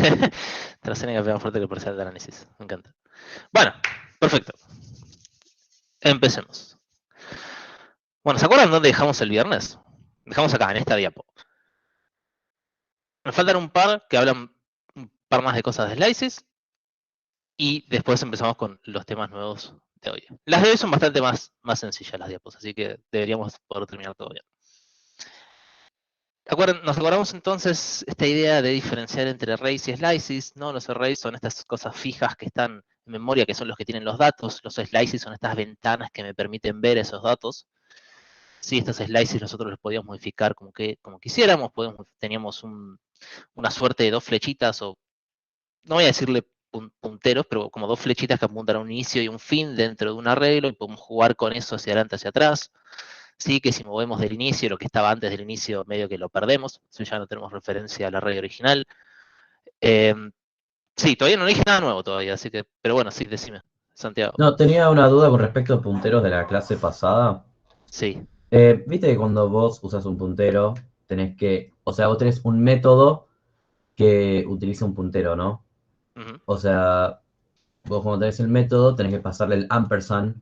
AstraZeneca pega más fuerte que el parcial de análisis. Me encanta. Bueno, perfecto. Empecemos. Bueno, ¿se acuerdan dónde dejamos el viernes? Dejamos acá, en esta diapo. Me faltan un par que hablan un par más de cosas de slices. Y después empezamos con los temas nuevos de hoy. Las de hoy son bastante más sencillas las diapos, así que deberíamos poder terminar todo bien. Nos acordamos entonces esta idea de diferenciar entre arrays y slices, ¿no? Los arrays son estas cosas fijas que están en memoria, que son los que tienen los datos. Los slices son estas ventanas que me permiten ver esos datos. Sí, estos slices nosotros los podíamos modificar como quisiéramos. Teníamos una suerte de dos flechitas, o no voy a decirle punteros, pero como dos flechitas que apuntan a un inicio y un fin dentro de un arreglo, y podemos jugar con eso hacia adelante, hacia atrás. Sí, que si movemos del inicio, lo que estaba antes del inicio, medio que lo perdemos, si ya no tenemos referencia al arreglo original. Sí, todavía no dije nada nuevo todavía, así que, pero bueno, sí, decime, Santiago. No, tenía una duda con respecto a punteros de la clase pasada. Sí. Viste que cuando vos usas un puntero, o sea, vos tenés un método que utiliza un puntero, ¿no? Uh-huh. O sea, vos cuando tenés el método, tenés que pasarle el ampersand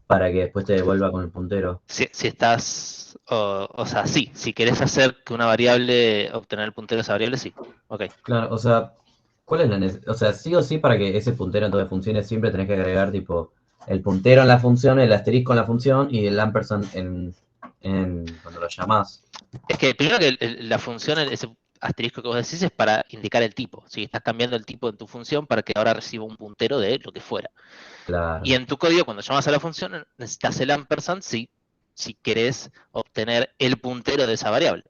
para que después te devuelva con el puntero. Si estás, o sea, sí, si querés hacer que una variable, obtener el puntero de esa variable, sí. Ok. Claro, o sea, ¿cuál es la necesidad? O sea, sí o sí, para que ese puntero entonces funcione, siempre tenés que agregar tipo el puntero en la función, el asterisco en la función y el ampersand cuando lo llamás. Es que primero que la función, ese asterisco que vos decís, es para indicar el tipo. Si estás cambiando el tipo en tu función para que ahora reciba un puntero de lo que fuera. Y Claro. en tu código, cuando llamas a la función, necesitas el ampersand si querés obtener el puntero de esa variable.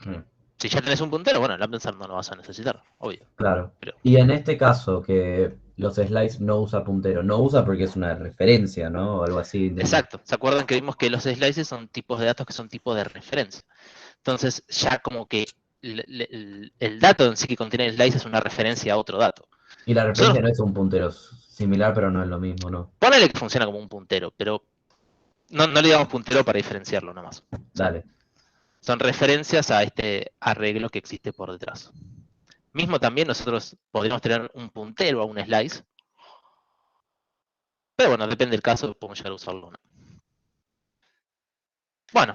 Mm. Si ya tenés un puntero, bueno, el ampersand no lo vas a necesitar, obvio. Claro. Pero, Y en este caso, que los slides no usa puntero, no usa porque es una referencia, ¿no? O algo así. exacto. ¿Se acuerdan que vimos que los slices son tipos de datos que son tipos de referencia? Entonces, ya como que el dato en sí que contiene el slice es una referencia a otro dato. Y la referencia Nosotros, no es un puntero, es similar, pero no es lo mismo, ¿no? ponele que funciona como un puntero, pero no le digamos puntero para diferenciarlo nada más. Dale. Son referencias a este arreglo que existe por detrás. Mismo también nosotros podríamos tener un puntero a un slice, pero bueno, depende del caso, podemos llegar a usarlo o no. Bueno,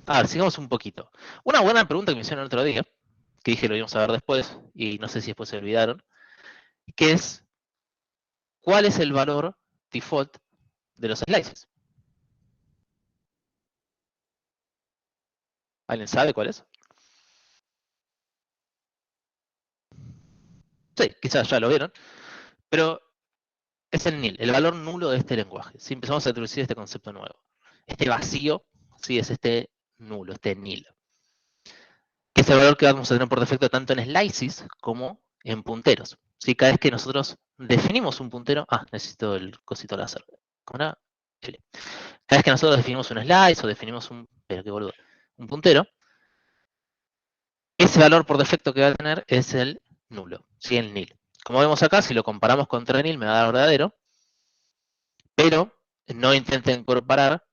a ver, sigamos un poquito. Una buena pregunta que me hicieron el otro día, que dije lo íbamos a ver después, y no sé si después se olvidaron, que es, ¿cuál es el valor default de los slices? ¿Alguien sabe cuál es? Sí, quizás ya lo vieron, pero es el nil, el valor nulo de este lenguaje. Si empezamos a introducir este concepto nuevo. Este vacío, sí, es este nulo, este nil. Que es el valor que vamos a tener por defecto tanto en slices como en punteros. ¿Sí? Cada vez que nosotros definimos un puntero, necesito el cosito láser. ¿Cómo era? L. Cada vez que nosotros definimos un slice o definimos pero qué boludo, un puntero, ese valor por defecto que va a tener es el nulo, ¿sí? El nil. Como vemos acá, si lo comparamos contra el nil me va a dar verdadero, pero no intenten comparar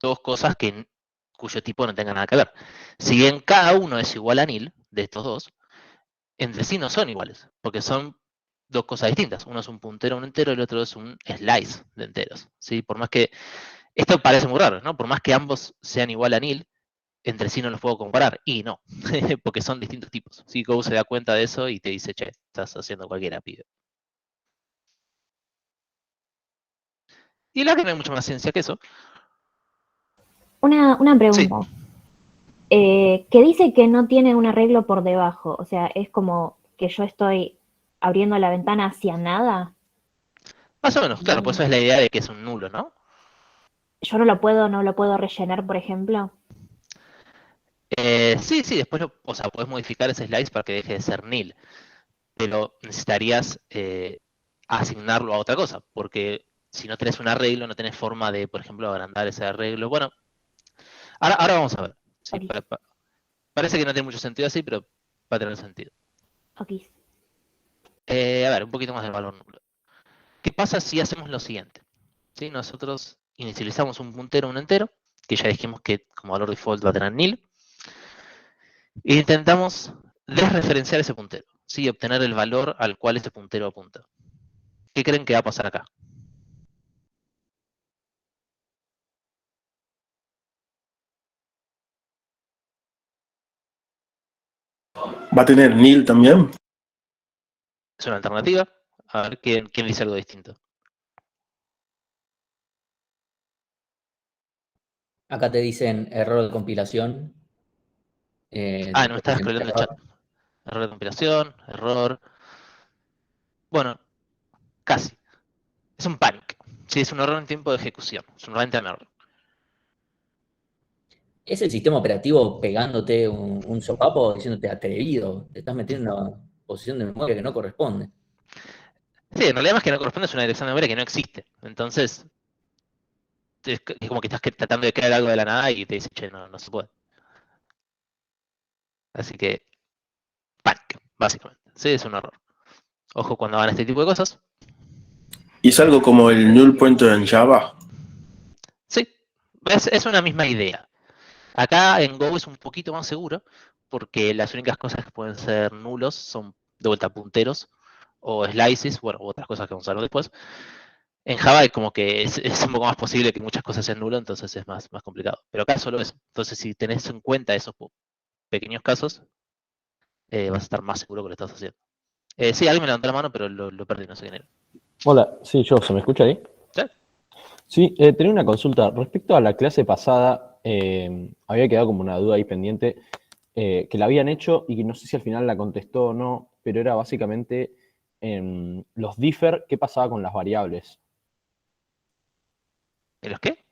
dos cosas cuyo tipo no tenga nada que ver. Si bien cada uno es igual a nil, de estos dos, entre sí no son iguales, porque son dos cosas distintas. Uno es un puntero a un entero y el otro es un slice de enteros. ¿Sí? Por más que, esto parece muy raro, ¿no? Por más que ambos sean igual a nil, entre sí no los puedo comparar. Y no, porque son distintos tipos. ¿Sí? Go se da cuenta de eso y te dice, che, estás haciendo cualquiera, pibe. Y la que no hay mucha más ciencia que eso. Una Sí. pregunta. Que dice que no tiene un arreglo por debajo. O sea, es como que yo estoy abriendo la ventana hacia nada. Más o menos, claro, pues No, eso es la idea de que es un nulo, ¿no? yo no lo puedo rellenar, por ejemplo. Sí, después o sea, puedes modificar ese slice para que deje de ser nil, pero necesitarías asignarlo a otra cosa, porque si no tenés un arreglo, no tenés forma de, por ejemplo, agrandar ese arreglo. Bueno, ahora vamos a ver. Sí, Ok, parece que no tiene mucho sentido así, pero va a tener sentido. ok. A ver, un poquito más de valor nulo. ¿Qué pasa si hacemos lo siguiente? ¿Sí? Nosotros inicializamos un puntero a un entero, que ya dijimos que como valor default va a tener nil, e intentamos desreferenciar ese puntero. ¿sí? Y obtener el valor al cual ese puntero apunta. ¿Qué creen que va a pasar acá? ¿Va a tener nil también? Es una alternativa. A ver quién dice algo distinto. Acá te dicen error de compilación. No me estás scrollando el chat. Error de compilación, error. Bueno, casi. Es un panic. Sí, es un error en tiempo de ejecución. Es un runtime error. ¿Es el sistema operativo pegándote un sopapo diciéndote atrevido? Te estás metiendo en una posición de memoria que no corresponde. Sí, en realidad más que no corresponde es una dirección de memoria que no existe. Entonces, es como que estás tratando de crear algo de la nada y te dice, che, no se puede. Así que, panic, básicamente. Sí, es un error. Ojo cuando hagan este tipo de cosas. ¿Y es algo como el null pointer en Java? Sí, es una misma idea. Acá en Go es un poquito más seguro, porque las únicas cosas que pueden ser nulos son de vuelta punteros o slices, bueno, u otras cosas que vamos a ver después. En Java es como que es un poco más posible que muchas cosas sean nulas, entonces es más complicado. Pero acá es solo eso. Entonces, si tenés en cuenta esos pequeños casos, vas a estar más seguro que lo estás haciendo. Sí, alguien me levantó la mano, pero lo perdí, no sé quién era. Hola, sí, ¿se me escucha ahí? ¿Sí? Sí, tenía una consulta. Respecto a la clase pasada, había quedado como una duda ahí pendiente, que la habían hecho y que no sé si al final la contestó o no, pero era básicamente los differ, ¿qué pasaba con las variables? ¿En los qué?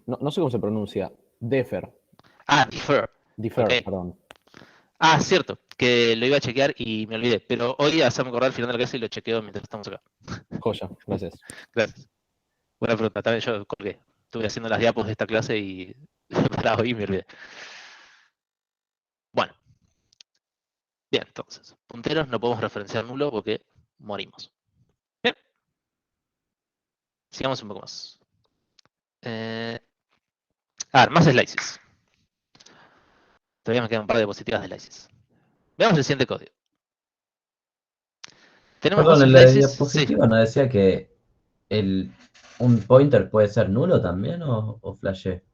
No sé cómo se pronuncia, defer, Defer. differ, Ok. perdón. Cierto, que lo iba a chequear y me olvidé. Pero hoy hacemos acordar al final de la clase y lo chequeo mientras estamos acá. Joya, gracias. Gracias. Buena pregunta. También yo colgué. Estuve haciendo las diapos de esta clase y para hoy me olvidé. Bueno, bien, entonces. Punteros no podemos referenciar nulo porque morimos. Bien. Sigamos un poco más. Más slices. Todavía me quedan un par de diapositivas de slices. Veamos el siguiente código. Tenemos dos Perdón, en la slices. Sí. diapositiva nos decía que un pointer puede ser nulo también o flashé.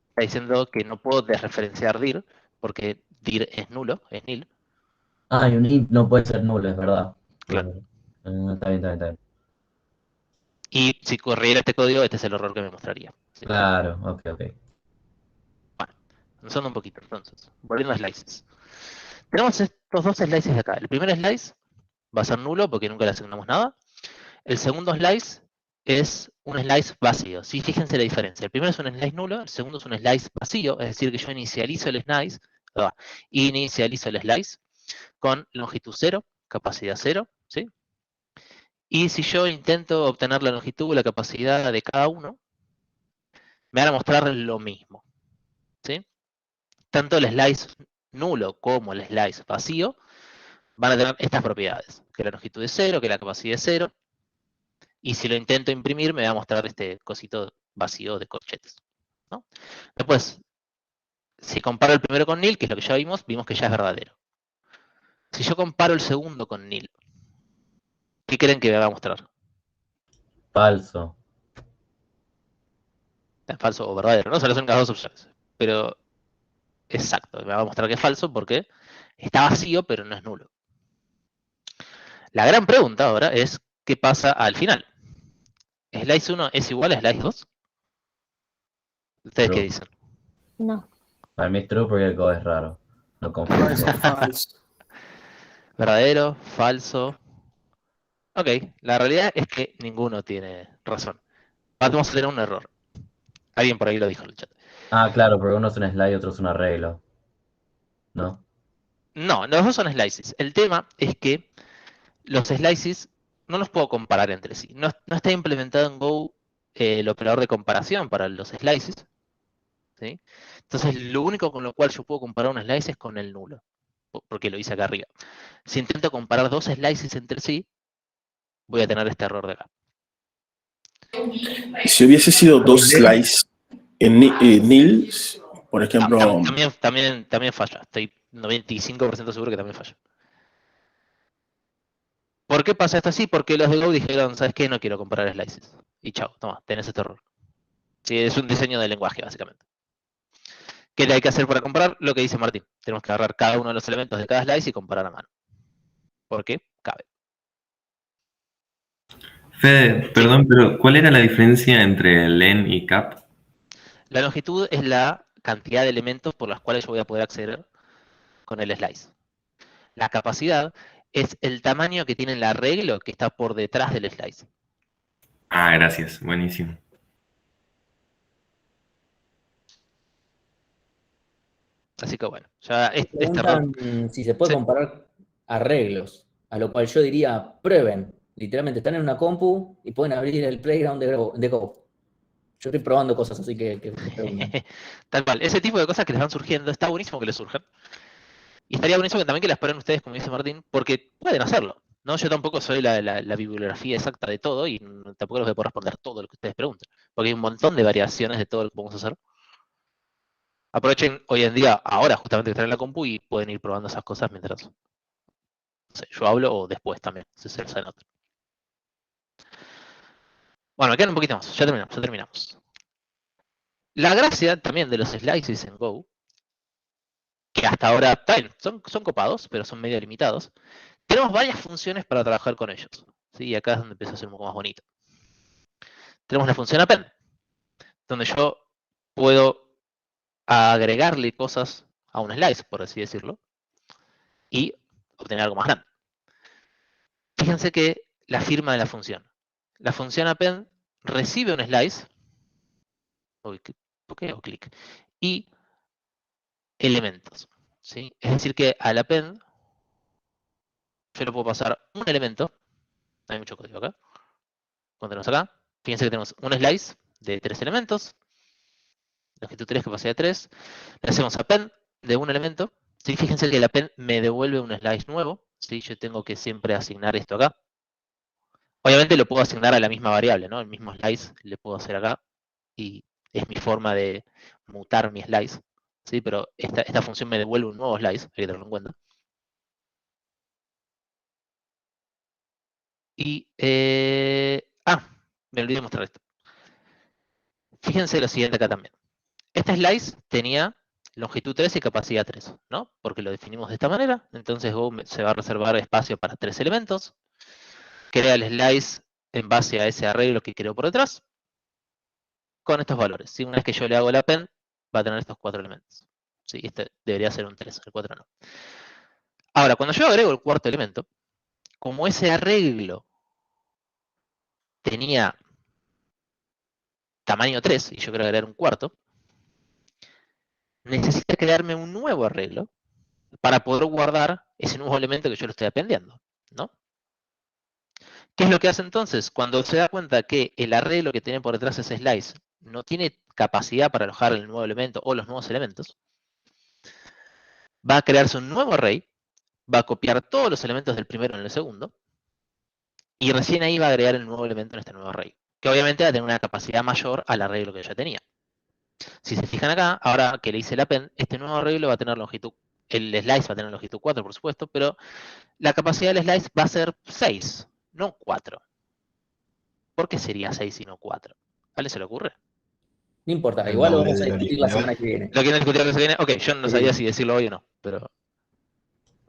Está diciendo que no puedo desreferenciar dir porque dir es nulo, es nil. Y un int no puede ser nulo, es verdad. Claro. Está bien, está bien. Y si corriera este código, este es el error que me mostraría. ¿Sí? Claro, ok. Bueno, avanzando un poquito entonces. Volviendo a slices. Tenemos estos dos slices de acá. El primer slice va a ser nulo porque nunca le asignamos nada. El segundo slice es un slice vacío. ¿Sí? Fíjense la diferencia. El primero es un slice nulo, el segundo es un slice vacío, es decir, que yo inicializo el slice con longitud 0, capacidad 0, ¿sí? Y si yo intento obtener la longitud o la capacidad de cada uno, me van a mostrar lo mismo, ¿sí? Tanto el slice nulo como el slice vacío van a tener estas propiedades, que la longitud es 0, que la capacidad es 0, y si lo intento imprimir me va a mostrar este cosito vacío de corchetes, ¿no? Después, si comparo el primero con nil, que es lo que ya vimos que ya es verdadero. Si yo comparo el segundo con nil, ¿qué creen que me va a mostrar? Falso. Falso o verdadero, ¿no? Son las únicas dos opciones. Pero, exacto, me va a mostrar que es falso porque está vacío, pero no es nulo. La gran pregunta ahora es, ¿qué pasa al final? ¿Slice 1 es igual a Slice 2? ¿Ustedes qué True. dicen? No. Para mí es true porque el code es raro. No confío. Falso. ¿Verdadero? ¿Falso? Ok, la realidad es que ninguno tiene razón. Vamos a tener un error. Alguien por ahí lo dijo en el chat. Claro, porque uno es un slide y otro es un arreglo. ¿No? No, los dos son slices. El tema es que los slices no los puedo comparar entre sí. No está implementado en Go el operador de comparación para los slices, ¿sí? Entonces, lo único con lo cual yo puedo comparar un slice es con el nulo, porque lo hice acá arriba. Si intento comparar dos slices entre sí, voy a tener este error de acá. Si hubiese sido dos slices en nil, por ejemplo, También falla. Estoy 95% seguro que también falla. ¿Por qué pasa esto así? Porque los de Go dijeron, ¿sabes qué? No quiero comparar slices. Y chao, toma, tenés este error. Sí, es un diseño de lenguaje, básicamente. ¿Qué hay que hacer para comparar? Lo que dice Martín. Tenemos que agarrar cada uno de los elementos de cada slice y comparar a mano. ¿Por qué? Cabe. Fede, perdón, pero ¿cuál era la diferencia entre len y cap? La longitud es la cantidad de elementos por las cuales yo voy a poder acceder con el slice. La capacidad es el tamaño que tiene el arreglo que está por detrás del slice. Ah, gracias, buenísimo. Así que bueno, ya este error. Preguntan si se puede Sí. comparar arreglos, a lo cual yo diría, prueben. Literalmente están en una compu y pueden abrir el playground de Go. Yo estoy probando cosas así que preguntan. Tal cual. Ese tipo de cosas que les van surgiendo, está buenísimo que les surjan. Y estaría buenísimo que también que las prueben ustedes, como dice Martín, porque pueden hacerlo. ¿No? Yo tampoco soy la bibliografía exacta de todo y tampoco les voy a poder responder todo lo que ustedes pregunten. Porque hay un montón de variaciones de todo lo que podemos hacer. Aprovechen hoy en día, ahora justamente que están en la compu y pueden ir probando esas cosas mientras no sé, yo hablo o después también, si se les anota. Bueno, me quedan un poquito más, ya terminamos. La gracia también de los slices en Go, que hasta ahora también son copados, pero son medio limitados, tenemos varias funciones para trabajar con ellos. ¿Sí? Y acá es donde empieza a ser un poco más bonito. Tenemos la función append, donde yo puedo agregarle cosas a un slice, por así decirlo, y obtener algo más grande. Fíjense que la firma de la función append recibe un slice, ¿por qué hago clic? Y elementos. ¿Sí? Es decir que al append yo le puedo pasar un elemento, hay mucho código acá, continuamos acá, fíjense que tenemos un slice de 3 elementos, longitud 3, capacidad 3, le hacemos append de un elemento, ¿sí? Fíjense que el append me devuelve un slice nuevo, ¿sí? Yo tengo que siempre asignar esto acá. Obviamente lo puedo asignar a la misma variable, ¿no? El mismo slice le puedo hacer acá y es mi forma de mutar mi slice, ¿sí? Pero esta función me devuelve un nuevo slice, hay que tenerlo en cuenta. Y, me olvidé de mostrar esto. Fíjense lo siguiente acá también. Este slice tenía longitud 3 y capacidad 3, ¿no? Porque lo definimos de esta manera. Entonces Go se va a reservar espacio para 3 elementos. Crea el slice en base a ese arreglo que creó por detrás. Con estos valores. ¿Sí? Una vez que yo le hago el append, va a tener estos 4 elementos. ¿Sí? Este debería ser un 3, el 4 no. Ahora, cuando yo agrego el cuarto elemento, como ese arreglo tenía tamaño 3 y yo quiero agregar un cuarto, necesita crearme un nuevo arreglo para poder guardar ese nuevo elemento que yo le estoy aprendiendo, ¿no? ¿Qué es lo que hace entonces? Cuando se da cuenta que el arreglo que tiene por detrás ese slice no tiene capacidad para alojar el nuevo elemento o los nuevos elementos, va a crearse un nuevo array, va a copiar todos los elementos del primero en el segundo, y recién ahí va a agregar el nuevo elemento en este nuevo array, que obviamente va a tener una capacidad mayor al arreglo que ya tenía. Si se fijan acá, ahora que le hice el append, este nuevo arreglo va a tener longitud, el slice va a tener longitud 4, por supuesto, pero la capacidad del slice va a ser 6, no 4. ¿Por qué sería 6 y no 4? ¿A alguien se le ocurre? No importa, El igual lo doble vamos a del discutir la original. semana que viene. ¿Lo quieren discutir la semana que viene? Ok, yo no sabía si decirlo hoy o no, pero...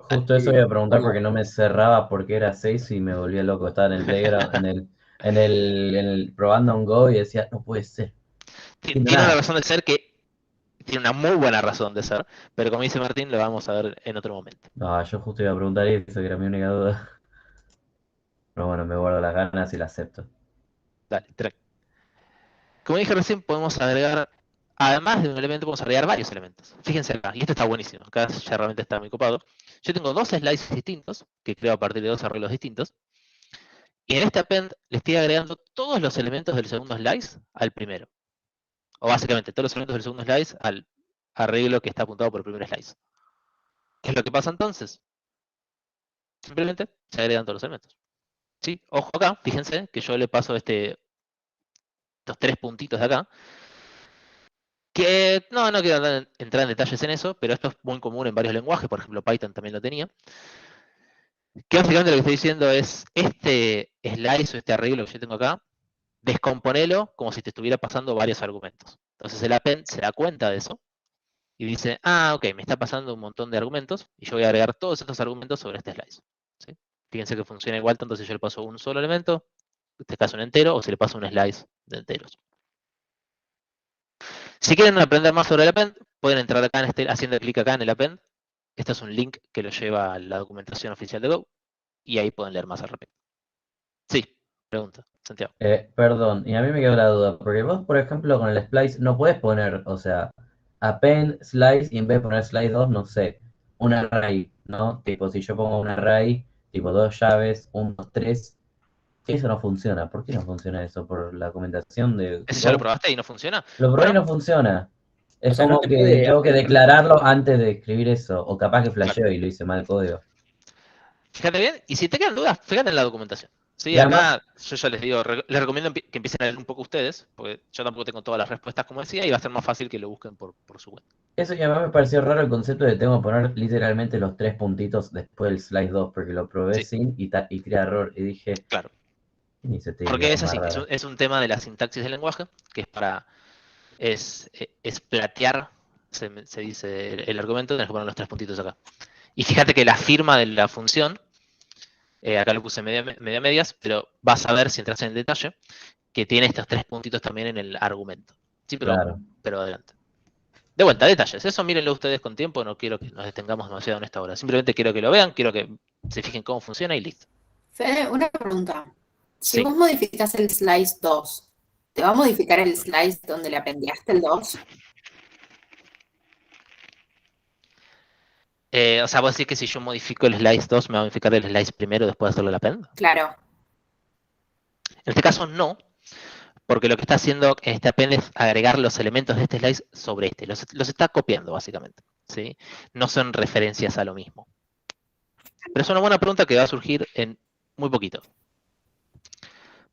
Justo eso iba a preguntar Vamos. porque no me cerraba porque era 6 y me volvía loco. Estaba en el playground, en el probando un Go y decía, no puede ser. Tiene una razón de ser que... Tiene una muy buena razón de ser, pero como dice Martín, lo vamos a ver en otro momento. No, yo justo iba a preguntar eso, que era mi única duda. Pero bueno, me guardo las ganas y la acepto. Dale, tranqui. Como dije recién, podemos agregar, además de un elemento, podemos agregar varios elementos. Fíjense acá, y esto está buenísimo, acá ya realmente está muy copado. Yo tengo dos slices distintos, que creo a partir de dos arreglos distintos, y en este append le estoy agregando todos los elementos del segundo slice al primero. O básicamente, todos los elementos del segundo slice al arreglo que está apuntado por el primer slice. ¿Qué es lo que pasa entonces? Simplemente se agregan todos los elementos. ¿Sí? Ojo acá, fíjense que yo le paso estos tres puntitos de acá, Que no quiero entrar en detalles en eso, pero esto es muy común en varios lenguajes, por ejemplo Python también lo tenía. Que básicamente lo que estoy diciendo es, este slice o este arreglo que yo tengo acá, descomponelo como si te estuviera pasando varios argumentos. Entonces el append se da cuenta de eso y dice, ok, me está pasando un montón de argumentos y yo voy a agregar todos estos argumentos sobre este slice. ¿Sí? Fíjense que funciona igual tanto si yo le paso un solo elemento, en este caso un entero, o si le paso un slice de enteros. Si quieren aprender más sobre el append, pueden entrar acá haciendo clic acá en el append. Este es un link que lo lleva a la documentación oficial de Go y ahí pueden leer más al respecto. Sí, pregunta, Santiago. Perdón, y a mí me quedó la duda, porque vos, por ejemplo, con el splice no puedes poner, o sea, append slice y en vez de poner slice 2, no sé, un array, ¿no? Tipo, si yo pongo un array, tipo 2 llaves, 1, 2, 3, eso no funciona. ¿Por qué no funciona eso? ¿Por la documentación de ¿Ese ya lo Go? probaste y no funciona? Lo probé y Bueno, no funciona. O Es sea, no como te que puede tengo que aprender. declararlo antes de escribir eso, o capaz que claro. flasheo y lo hice mal el código. Fíjate bien, y si te quedan dudas, fíjate en la documentación. Sí, Y además, acá yo ya les digo, les recomiendo que empiecen a leer un poco ustedes, porque yo tampoco tengo todas las respuestas como decía, y va a ser más fácil que lo busquen por su cuenta. eso y además me pareció raro el concepto de tengo que poner literalmente los 3 puntitos después del slide 2, porque lo probé Sí, sin y crea error. Y dije, claro. ni se te Porque es más así, rara. es un tema de la sintaxis del lenguaje, que es platear, se dice el argumento, tenés que poner los 3 puntitos acá. Y fíjate que la firma de la función, acá lo puse media medias, pero vas a ver si entras en el detalle, que tiene estos 3 puntitos también en el argumento. Sí, Claro. pero adelante. De vuelta, detalles. Eso mírenlo ustedes con tiempo, no quiero que nos detengamos demasiado en esta hora. Simplemente quiero que lo vean, quiero que se fijen cómo funciona y listo. Fede, una pregunta. Si Sí. vos modificás el slice 2, ¿te va a modificar el slice donde le apendíaste el 2? O sea, vos decís que si yo modifico el slice 2, me va a modificar el slice primero después de hacerlo la append. Claro. En este caso no, porque lo que está haciendo este append es agregar los elementos de este slice sobre este. Los está copiando, básicamente. ¿Sí? No son referencias a lo mismo. Pero es una buena pregunta que va a surgir en muy poquito.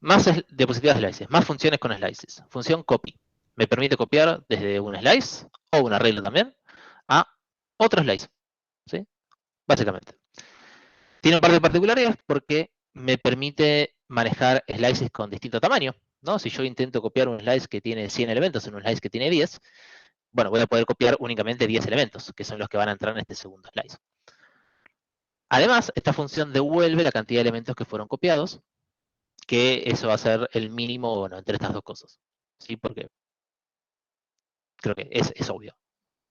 Más diapositivas slices, más funciones con slices. Función copy. Me permite copiar desde un slice, o un arreglo también, a otro slice. ¿Sí? Básicamente. Tiene un par de particularidades porque me permite manejar slices con distinto tamaño. ¿No? Si yo intento copiar un slice que tiene 100 elementos en un slice que tiene 10, bueno, voy a poder copiar únicamente 10 elementos, que son los que van a entrar en este segundo slice. Además, esta función devuelve la cantidad de elementos que fueron copiados, que eso va a ser el mínimo, bueno, entre estas dos cosas. ¿Sí? Porque creo que es obvio.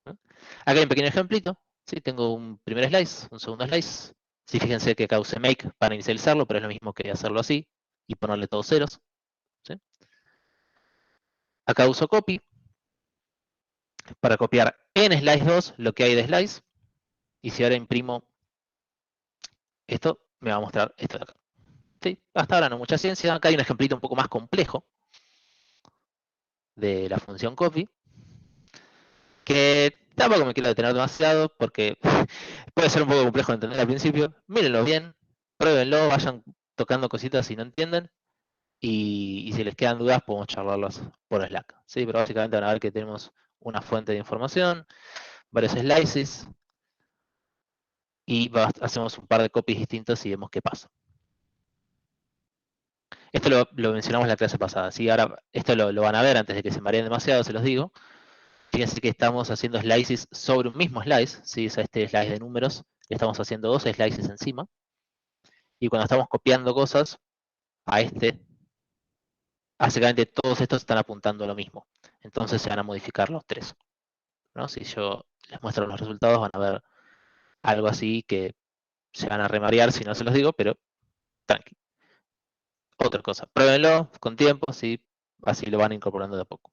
¿No? Acá hay un pequeño ejemplito. ¿Sí? Tengo un primer slice, un segundo slice. Sí, fíjense que acá usé make para inicializarlo, pero es lo mismo que hacerlo así y ponerle todos ceros. ¿Sí? Acá uso copy para copiar en slice 2 lo que hay de slice. Y si ahora imprimo esto, me va a mostrar esto de acá. ¿Sí? Hasta ahora no mucha ciencia. Acá hay un ejemplito un poco más complejo de la función copy, que tampoco me quiero detener demasiado porque puede ser un poco complejo de entender al principio. Mírenlo bien, pruébenlo, vayan tocando cositas si no entienden. Y si les quedan dudas, podemos charlarlas por Slack. ¿Sí? Pero básicamente van a ver que tenemos una fuente de información, varios slices, y hacemos un par de copies distintos y vemos qué pasa. Esto lo mencionamos en la clase pasada. ¿Sí? Ahora esto lo van a ver antes de que se mareen demasiado, se los digo. Fíjense que estamos haciendo slices sobre un mismo slice, ¿sí? Es este slice de números, le estamos haciendo 2 slices encima. Y cuando estamos copiando cosas a este, básicamente todos estos están apuntando a lo mismo. Entonces se van a modificar los 3. ¿No? Si yo les muestro los resultados, van a ver algo así que se van a remarear si no se los digo, pero tranqui. Otra cosa, pruébenlo con tiempo, ¿sí? Así lo van incorporando de a poco.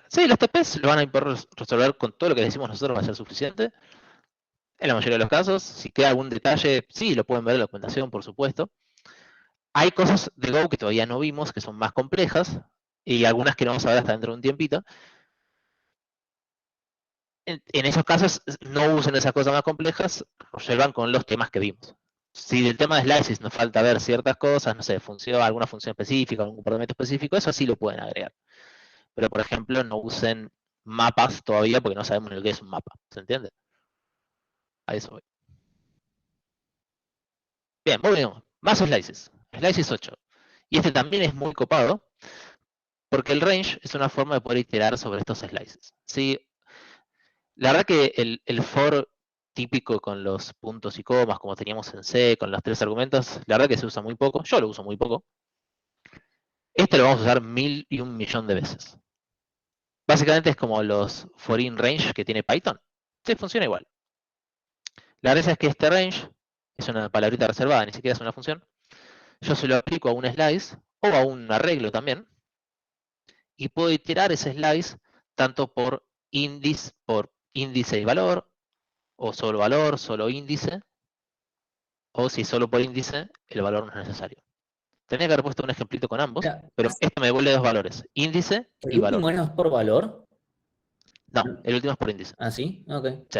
Sí, los TPs lo van a poder resolver con todo lo que decimos nosotros, va a ser suficiente. En la mayoría de los casos, si queda algún detalle, sí, lo pueden ver en la documentación, por supuesto. Hay cosas de Go que todavía no vimos, que son más complejas, y algunas que no vamos a ver hasta dentro de un tiempito. En esos casos, no usen esas cosas más complejas, resuelvan con los temas que vimos. Si del tema de slices nos falta ver ciertas cosas, no sé, alguna función específica, algún comportamiento específico, eso sí lo pueden agregar. Pero, por ejemplo, no usen mapas todavía porque no sabemos ni lo que es un mapa. ¿Se entiende? A eso voy. Bien, volvemos. Más slices. Slices 8. Y este también es muy copado porque el range es una forma de poder iterar sobre estos slices. ¿Sí? La verdad que el for típico con los puntos y comas, como teníamos en C, con los 3 argumentos, la verdad que se usa muy poco. Yo lo uso muy poco. Este lo vamos a usar 1000 y 1.000.000 de veces. Básicamente es como los for in range que tiene Python. Sí, funciona igual. La gracia es que este range es una palabrita reservada, ni siquiera es una función. Yo se lo aplico a un slice o a un arreglo también. Y puedo iterar ese slice tanto por índice y valor, o solo valor, solo índice, o si solo por índice, el valor no es necesario. Tenía que haber puesto un ejemplito con ambos, Mira, pero esto me devuelve dos valores, índice y ¿el último valor. no es por valor? No, el último es por índice. ¿Ah, sí? Ok. Sí.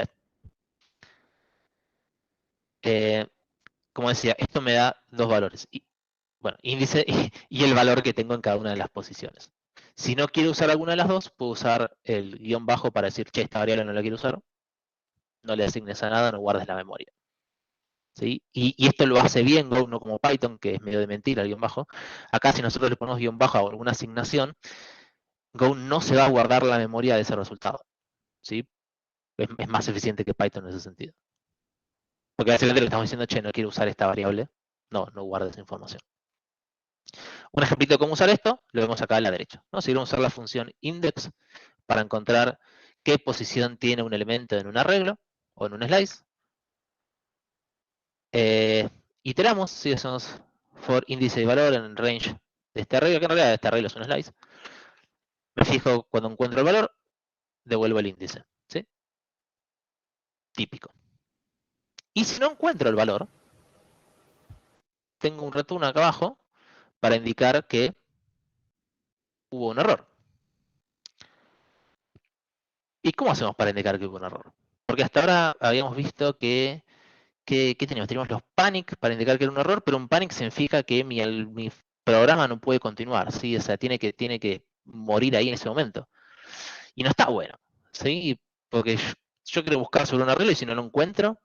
Como decía, esto me da dos valores. Bueno, índice y el valor que tengo en cada una de las posiciones. Si no quiero usar alguna de las dos, puedo usar el guión bajo para decir, che, esta variable no la quiero usar. No le asignes a nada, no guardes la memoria. ¿Sí? Y esto lo hace bien Go, no como Python, que es medio de mentira el guión bajo. Acá si nosotros le ponemos guión bajo a alguna asignación, Go no se va a guardar la memoria de ese resultado. ¿Sí? Es más eficiente que Python en ese sentido. Porque básicamente le estamos diciendo, che, no quiero usar esta variable. No guardes esa información. Un ejemplito de cómo usar esto, lo vemos acá a la derecha. ¿No? Si queremos usar la función index para encontrar qué posición tiene un elemento en un arreglo o en un slice. Iteramos, si hacemos for índice y valor en el range de este arreglo, que en realidad este arreglo es un slice. Me fijo cuando encuentro el valor, devuelvo el índice. ¿Sí? Típico. Y si no encuentro el valor, tengo un return acá abajo para indicar que hubo un error. ¿Y cómo hacemos para indicar que hubo un error? Porque hasta ahora habíamos visto que ¿qué teníamos? Teníamos los panic para indicar que era un error, pero un panic significa que mi programa no puede continuar, ¿sí? O sea, tiene que morir ahí en ese momento. Y no está bueno, ¿sí? Porque yo quiero buscar sobre un arreglo y si no lo encuentro,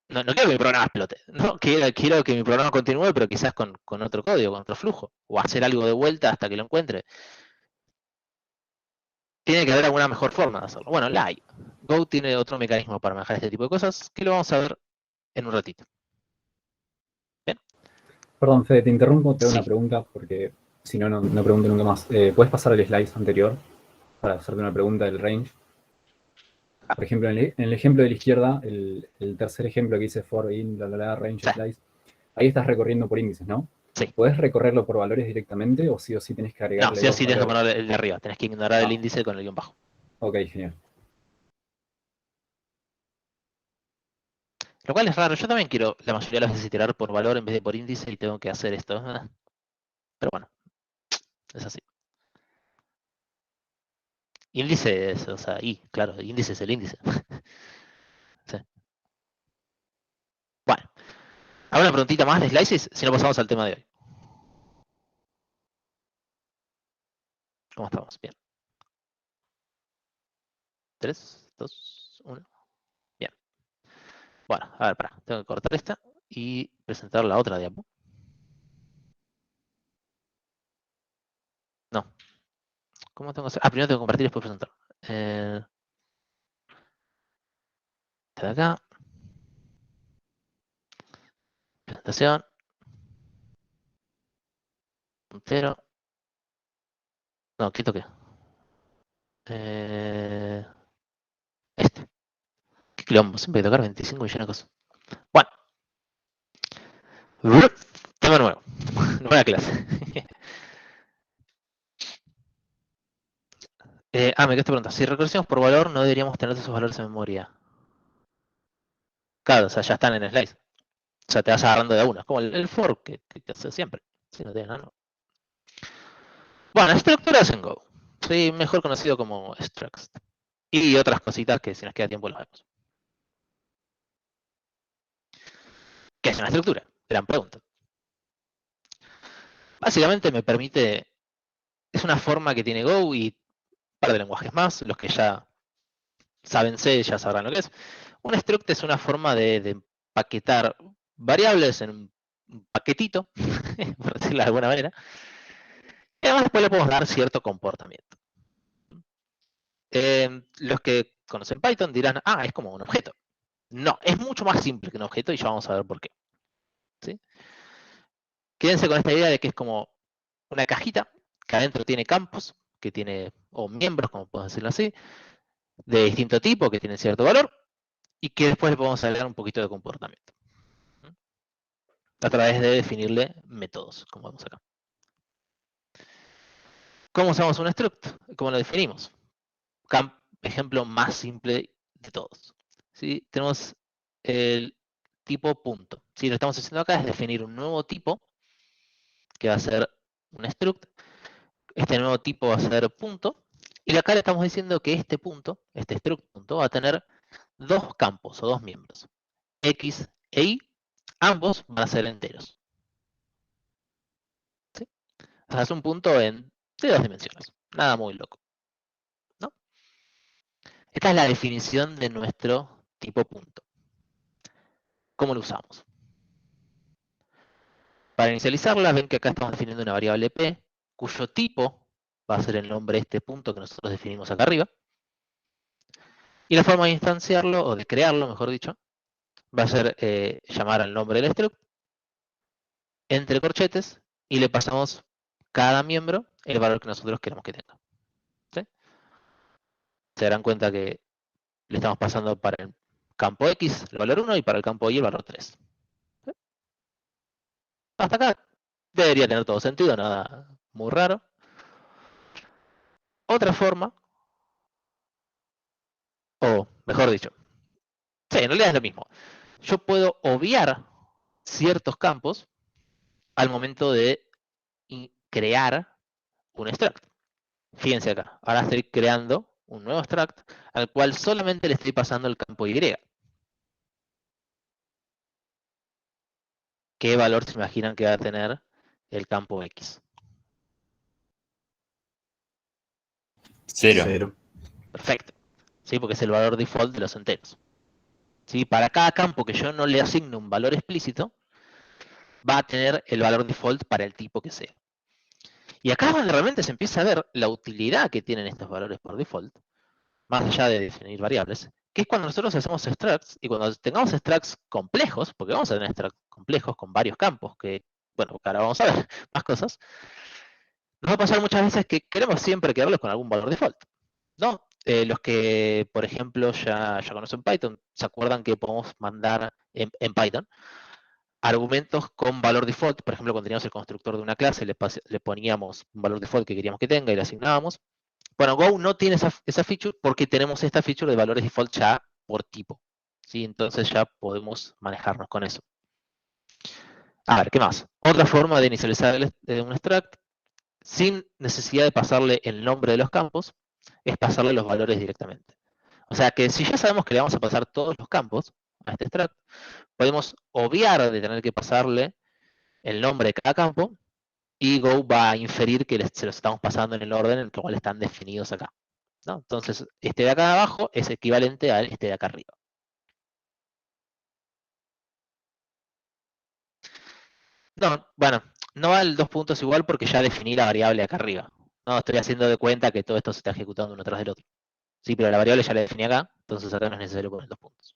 no quiero que mi programa explote. No, quiero que mi programa continúe, pero quizás con otro código, con otro flujo. O hacer algo de vuelta hasta que lo encuentre. Tiene que haber alguna mejor forma de hacerlo. Bueno, la hay. Go tiene otro mecanismo para manejar este tipo de cosas que lo vamos a ver en un ratito. Perdón, Fede, te interrumpo, te hago Sí. una pregunta porque si no, no pregunto nunca más. ¿Puedes pasar al slice anterior para hacerte una pregunta del range? Por ejemplo, en el ejemplo de la izquierda, el tercer ejemplo que dice for in, range, Sí. slice, ahí estás recorriendo por índices, ¿no? Sí. ¿Puedes recorrerlo por valores directamente o sí tenés que agregarle No, sí o dos sí tienes que valores? poner el de arriba, tenés que ignorar el índice con el guión bajo. Ok, genial. Lo cual es raro, yo también quiero la mayoría de las veces iterar por valor en vez de por índice y tengo que hacer esto. Pero bueno, es así. Índice es, o sea, claro, índice es el índice. Sí. Bueno, ¿alguna preguntita más de slices? Si no pasamos al tema de hoy. ¿Cómo estamos? Bien. 3, 2, 1. Bien. Bueno, a ver, pará. Tengo que cortar esta y presentar la otra diapo. No. ¿Cómo tengo que hacer? Primero tengo que compartir y después presentar. Esta de acá. Presentación. Puntero. No, ¿qué toqué? Este. Qué quilombo, siempre hay que tocar 25 y llena de cosas. Bueno. Tema nuevo. Nueva clase. Me quedé pregunta. Si reconocemos por valor, no deberíamos tener esos valores en memoria. Claro, o sea, ya están en slice. O sea, te vas agarrando de una. Como el for que hace siempre. Si no tienes nada, no. Bueno, estructuras en Go. Sí, mejor conocido como structs. Y otras cositas que si nos queda tiempo las vemos. ¿Qué es una estructura? Gran pregunta. Básicamente me permite, es una forma que tiene Go y un par de lenguajes más, los que ya saben C ya sabrán lo que es. Un struct es una forma de empaquetar variables en un paquetito, por decirlo de alguna manera, y además después le podemos dar cierto comportamiento. Los que conocen Python dirán, es como un objeto. No, es mucho más simple que un objeto y ya vamos a ver por qué. ¿Sí? Quédense con esta idea de que es como una cajita que adentro tiene campos, que tiene, o miembros, como podemos decirlo así, de distinto tipo, que tienen cierto valor, y que después le podemos agregar un poquito de comportamiento. A través de definirle métodos, como vemos acá. ¿Cómo usamos un struct? ¿Cómo lo definimos? Ejemplo más simple de todos. ¿Sí? Tenemos el tipo punto. Si lo estamos haciendo acá es definir un nuevo tipo, que va a ser un struct. Este nuevo tipo va a ser punto. Y acá le estamos diciendo que este punto, este struct punto, va a tener dos campos o dos miembros. X e Y, ambos van a ser enteros. ¿Sí? O sea, es un punto de dos dimensiones. Nada muy loco. ¿No? Esta es la definición de nuestro tipo punto. ¿Cómo lo usamos? Para inicializarla, ven que acá estamos definiendo una variable P, cuyo tipo va a ser el nombre de este punto que nosotros definimos acá arriba. Y la forma de instanciarlo, o de crearlo, mejor dicho, va a ser llamar al nombre del struct, entre corchetes, y le pasamos cada miembro el valor que nosotros queremos que tenga. ¿Sí? Se darán cuenta que le estamos pasando para el campo X el valor 1 y para el campo Y el valor 3. ¿Sí? Hasta acá debería tener todo sentido, nada muy raro. Otra forma, o mejor dicho, sí, en realidad es lo mismo. Yo puedo obviar ciertos campos al momento de crear un struct. Fíjense acá, ahora estoy creando un nuevo struct al cual solamente le estoy pasando el campo Y. ¿Qué valor se imaginan que va a tener el campo X? 0. Perfecto. ¿Sí? Porque es el valor default de los enteros. ¿Sí? Para cada campo que yo no le asigne un valor explícito, va a tener el valor default para el tipo que sea. Y acá es donde realmente se empieza a ver la utilidad que tienen estos valores por default, más allá de definir variables, que es cuando nosotros hacemos structs, y cuando tengamos structs complejos, porque vamos a tener structs complejos con varios campos, que, bueno, ahora vamos a ver más cosas, nos va a pasar muchas veces que queremos siempre quedarlos con algún valor default, ¿no? Los que, por ejemplo, ya conocen Python, se acuerdan que podemos mandar en Python argumentos con valor default. Por ejemplo, cuando teníamos el constructor de una clase, le poníamos un valor default que queríamos que tenga y le asignábamos. Bueno, Go no tiene esa feature porque tenemos esta feature de valores default ya por tipo. ¿Sí? Entonces ya podemos manejarnos con eso. A ver, ¿qué más? Otra forma de inicializar un struct sin necesidad de pasarle el nombre de los campos es pasarle los valores directamente. O sea que si ya sabemos que le vamos a pasar todos los campos a este struct, podemos obviar de tener que pasarle el nombre de cada campo y Go va a inferir que se los estamos pasando en el orden en el cual están definidos acá, ¿no? Entonces, este de acá abajo es equivalente a este de acá arriba. No, bueno, no va el 2 puntos igual porque ya definí la variable acá arriba. No, estoy haciendo de cuenta que todo esto se está ejecutando uno tras del otro. Sí, pero la variable ya la definí acá, entonces acá no es necesario poner 2 puntos.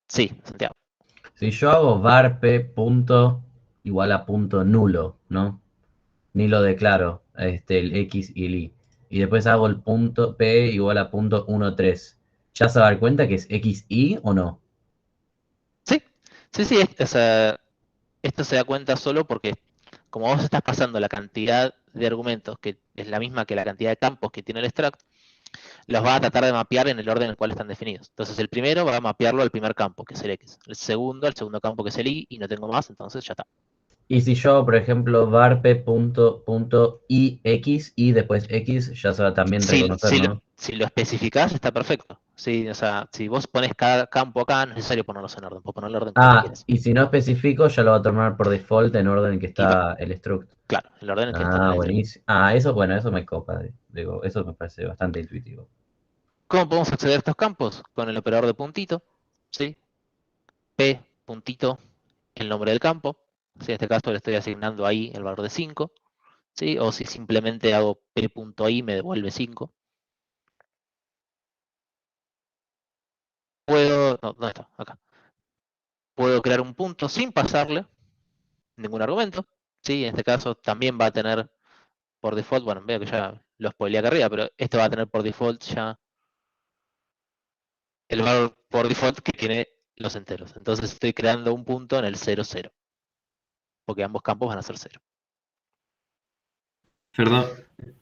Sí, Santiago. Si yo hago var p punto igual a punto nulo, ¿no? Ni lo declaro, el x y el y. Y después hago el punto p igual a punto 1, 3. ¿Ya se va a dar cuenta que es x y o no? Sí, esto se da cuenta solo porque como vos estás pasando la cantidad de argumentos, que es la misma que la cantidad de campos que tiene el struct, los va a tratar de mapear en el orden en el cual están definidos. Entonces el primero va a mapearlo al primer campo, que es el X. El segundo, al segundo campo, que es el Y, y no tengo más, entonces ya está. Y si yo, por ejemplo, var p punto y x y después x, ya se va a también reconocer, ¿no? Si lo especificás, está perfecto. Sí, o sea, si vos pones cada campo acá, no es necesario ponerlos en orden, puedes ponerlo en orden como quieras. Y si no especifico, ya lo va a tomar por default en orden en que está el struct. Claro, el orden en que está en el struct. Buenísimo. Eso me copa. Digo, eso me parece bastante intuitivo. ¿Cómo podemos acceder a estos campos? Con el operador de puntito, ¿sí? P, puntito, el nombre del campo. ¿Sí? En este caso le estoy asignando ahí el valor de 5. ¿Sí? O si simplemente hago p.i me devuelve 5. Puedo, no, ¿dónde está? Acá. Puedo crear un punto sin pasarle ningún argumento. ¿Sí? En este caso también va a tener por default, bueno, veo que ya lo spoileé acá arriba, pero esto va a tener por default ya el valor por default que tiene los enteros. Entonces estoy creando un punto en el 0, 0. Porque ambos campos van a ser 0. Perdón.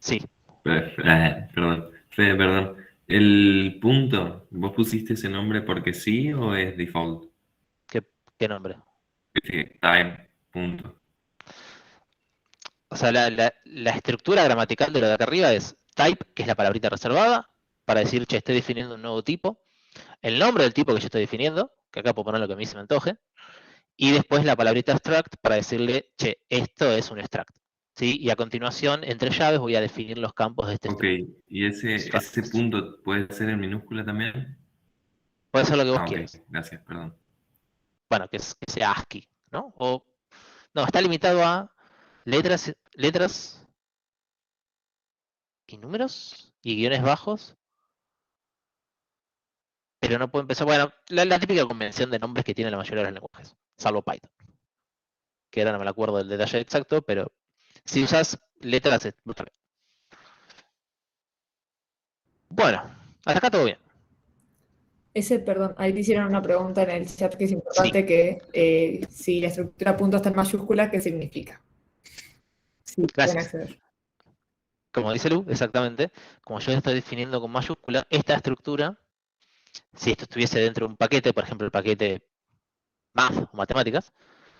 Sí. Perdón. Fede, perdón. ¿El punto, vos pusiste ese nombre porque sí o es default? ¿Qué nombre? Time, punto. O sea, la estructura gramatical de lo de acá arriba es type, que es la palabrita reservada, para decir, che, estoy definiendo un nuevo tipo, el nombre del tipo que yo estoy definiendo, que acá puedo poner lo que a mí se me antoje, y después la palabrita extract para decirle, che, esto es un extract. ¿Sí? Y a continuación, entre llaves, voy a definir los campos de este Ok, struct. ¿y ese punto puede ser en minúscula también? Puede ser lo que vos Ok, quieras. gracias, perdón. Bueno, que sea ASCII, ¿no? No, está limitado a letras y números y guiones bajos, pero no puede empezar, bueno, la típica convención de nombres que tiene la mayoría de los lenguajes, salvo Python, que ahora no me acuerdo del detalle exacto, pero si usas letras, está bien. Bueno, hasta acá todo bien. Perdón, ahí te hicieron una pregunta en el chat que es importante, que si la estructura punto está en mayúscula, ¿qué significa? Sí, pueden Gracias. acceder. Como dice Lu, exactamente, como yo estoy definiendo con mayúscula, esta estructura, si esto estuviese dentro de un paquete, por ejemplo el paquete math o matemáticas,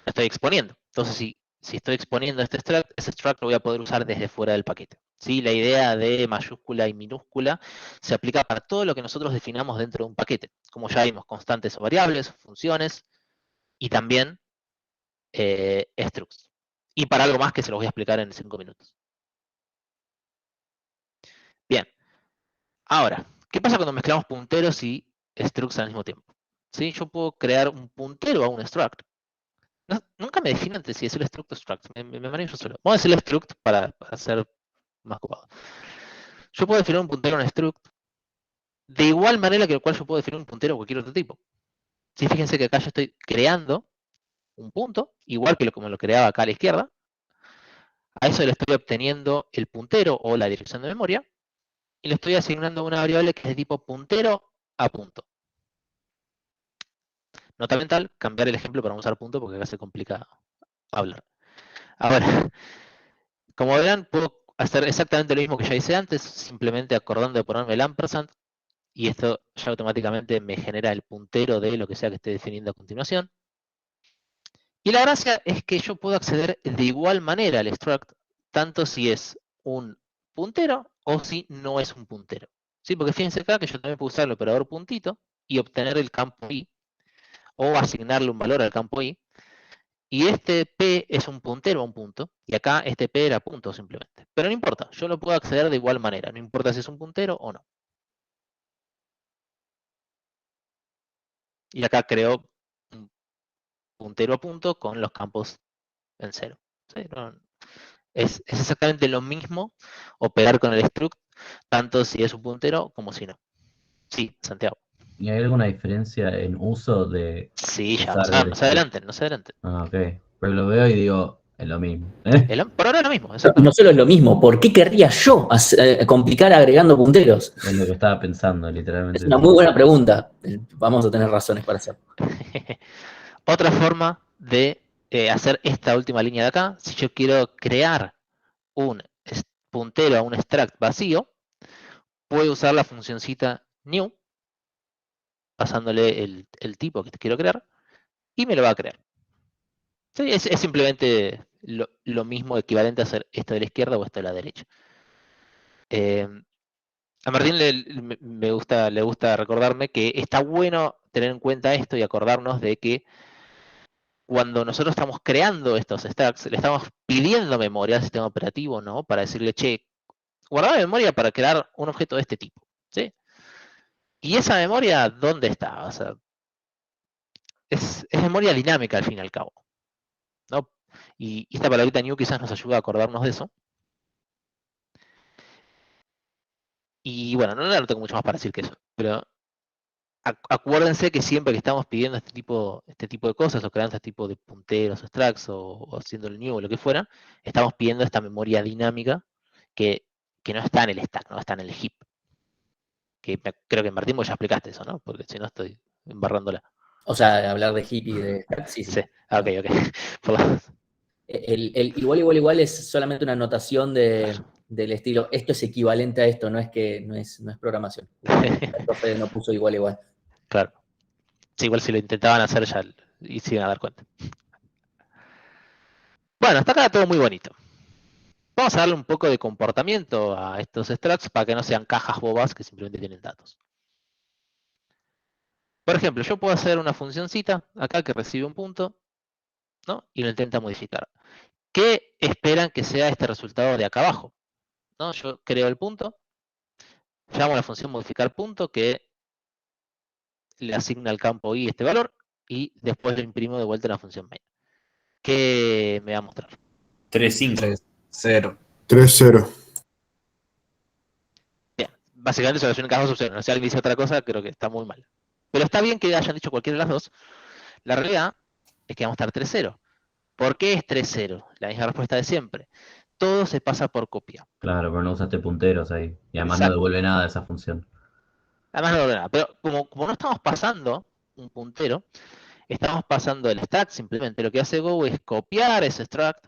lo estoy exponiendo. Entonces, si estoy exponiendo ese extract lo voy a poder usar desde fuera del paquete. ¿Sí? La idea de mayúscula y minúscula se aplica para todo lo que nosotros definamos dentro de un paquete. Como ya vimos, constantes o variables, funciones y también structs. Y para algo más que se los voy a explicar en 5 minutos. Bien. Ahora, ¿qué pasa cuando mezclamos punteros y structs al mismo tiempo? ¿Sí? Yo puedo crear un puntero a un struct. Nunca me defino entre si decirle struct o struct. Me manejo yo solo. Vamos a decirle struct para ser más copado. Yo puedo definir un puntero a un struct de igual manera que el cual yo puedo definir un puntero a cualquier otro tipo. Sí, fíjense que acá yo estoy creando un punto, igual que como lo creaba acá a la izquierda. A eso le estoy obteniendo el puntero o la dirección de memoria. Y le estoy asignando una variable que es de tipo puntero a punto. Nota mental, cambiar el ejemplo para no usar punto porque acá se complica hablar. Ahora, como verán, puedo hacer exactamente lo mismo que ya hice antes, simplemente acordando de ponerme el ampersand, y esto ya automáticamente me genera el puntero de lo que sea que esté definiendo a continuación. Y la gracia es que yo puedo acceder de igual manera al struct, tanto si es un puntero o si no es un puntero. ¿Sí? Porque fíjense acá que yo también puedo usar el operador puntito y obtener el campo i, o asignarle un valor al campo i, y este P es un puntero a un punto, y acá este P era punto simplemente. Pero no importa, yo lo puedo acceder de igual manera, no importa si es un puntero o no. Y acá creo un puntero a punto con los campos en cero. ¿Sí? Es exactamente lo mismo operar con el struct, tanto si es un puntero como si no. Sí, Santiago. ¿Y hay alguna diferencia en uso de Sí, ya usar vamos a ver, el no se struct? adelanten, no se adelanten. Ok. Pero lo veo y digo, es lo mismo. Por ahora es lo mismo, No exactamente. solo es lo mismo, ¿por qué querría yo complicar agregando punteros? Es lo que estaba pensando, literalmente. Es una muy buena pregunta. Vamos a tener razones para hacerlo. Otra forma de hacer esta última línea de acá, si yo quiero crear un puntero a un extract vacío, puedo usar la funcioncita new, pasándole el tipo que quiero crear, y me lo va a crear. Sí, es simplemente lo mismo, equivalente a hacer esto de la izquierda o esto de la derecha. A Martín le gusta recordarme que está bueno tener en cuenta esto y acordarnos de que cuando nosotros estamos creando estos stacks, le estamos pidiendo memoria al sistema operativo, ¿no? Para decirle, che, guardame memoria para crear un objeto de este tipo, ¿sí? Y esa memoria, ¿dónde está? O sea, es memoria dinámica al fin y al cabo, ¿no? Y esta palabrita new quizás nos ayuda a acordarnos de eso. Y bueno, no tengo mucho más para decir que eso, pero acuérdense que siempre que estamos pidiendo este tipo de cosas, o creando este tipo de punteros, stacks, o haciendo el new o lo que fuera, estamos pidiendo esta memoria dinámica que no está en el stack, no está en el heap. Que creo que Martín vos ya explicaste eso, ¿no? Porque si no estoy embarrándola. O sea, hablar de hippie, de sí, sí. Sí, ok. Igual es solamente una anotación del estilo, esto es equivalente a esto, no es programación. El profe no puso igual. Claro. Sí, igual si lo intentaban hacer ya y se iban a dar cuenta. Bueno, hasta acá todo muy bonito. Vamos a darle un poco de comportamiento a estos structs para que no sean cajas bobas que simplemente tienen datos. Por ejemplo, yo puedo hacer una funcioncita acá que recibe un punto, ¿no? Y lo intenta modificar. ¿Qué esperan que sea este resultado de acá abajo? ¿No? Yo creo el punto, llamo a la función modificar punto que le asigna al campo i este valor y después lo imprimo de vuelta en la función main. ¿Qué me va a mostrar? 3.5. 0. 3-0. Bien, básicamente solución en casos subseron. Si alguien dice otra cosa, creo que está muy mal. Pero está bien que hayan dicho cualquiera de las dos. La realidad es que vamos a estar 3-0. ¿Por qué es 3-0? La misma respuesta de siempre. Todo se pasa por copia. Claro, pero no usaste punteros ahí. Y además no Exacto. devuelve nada de esa función. Además no devuelve nada. Pero como no estamos pasando un puntero, estamos pasando el stack simplemente. Lo que hace Go es copiar ese struct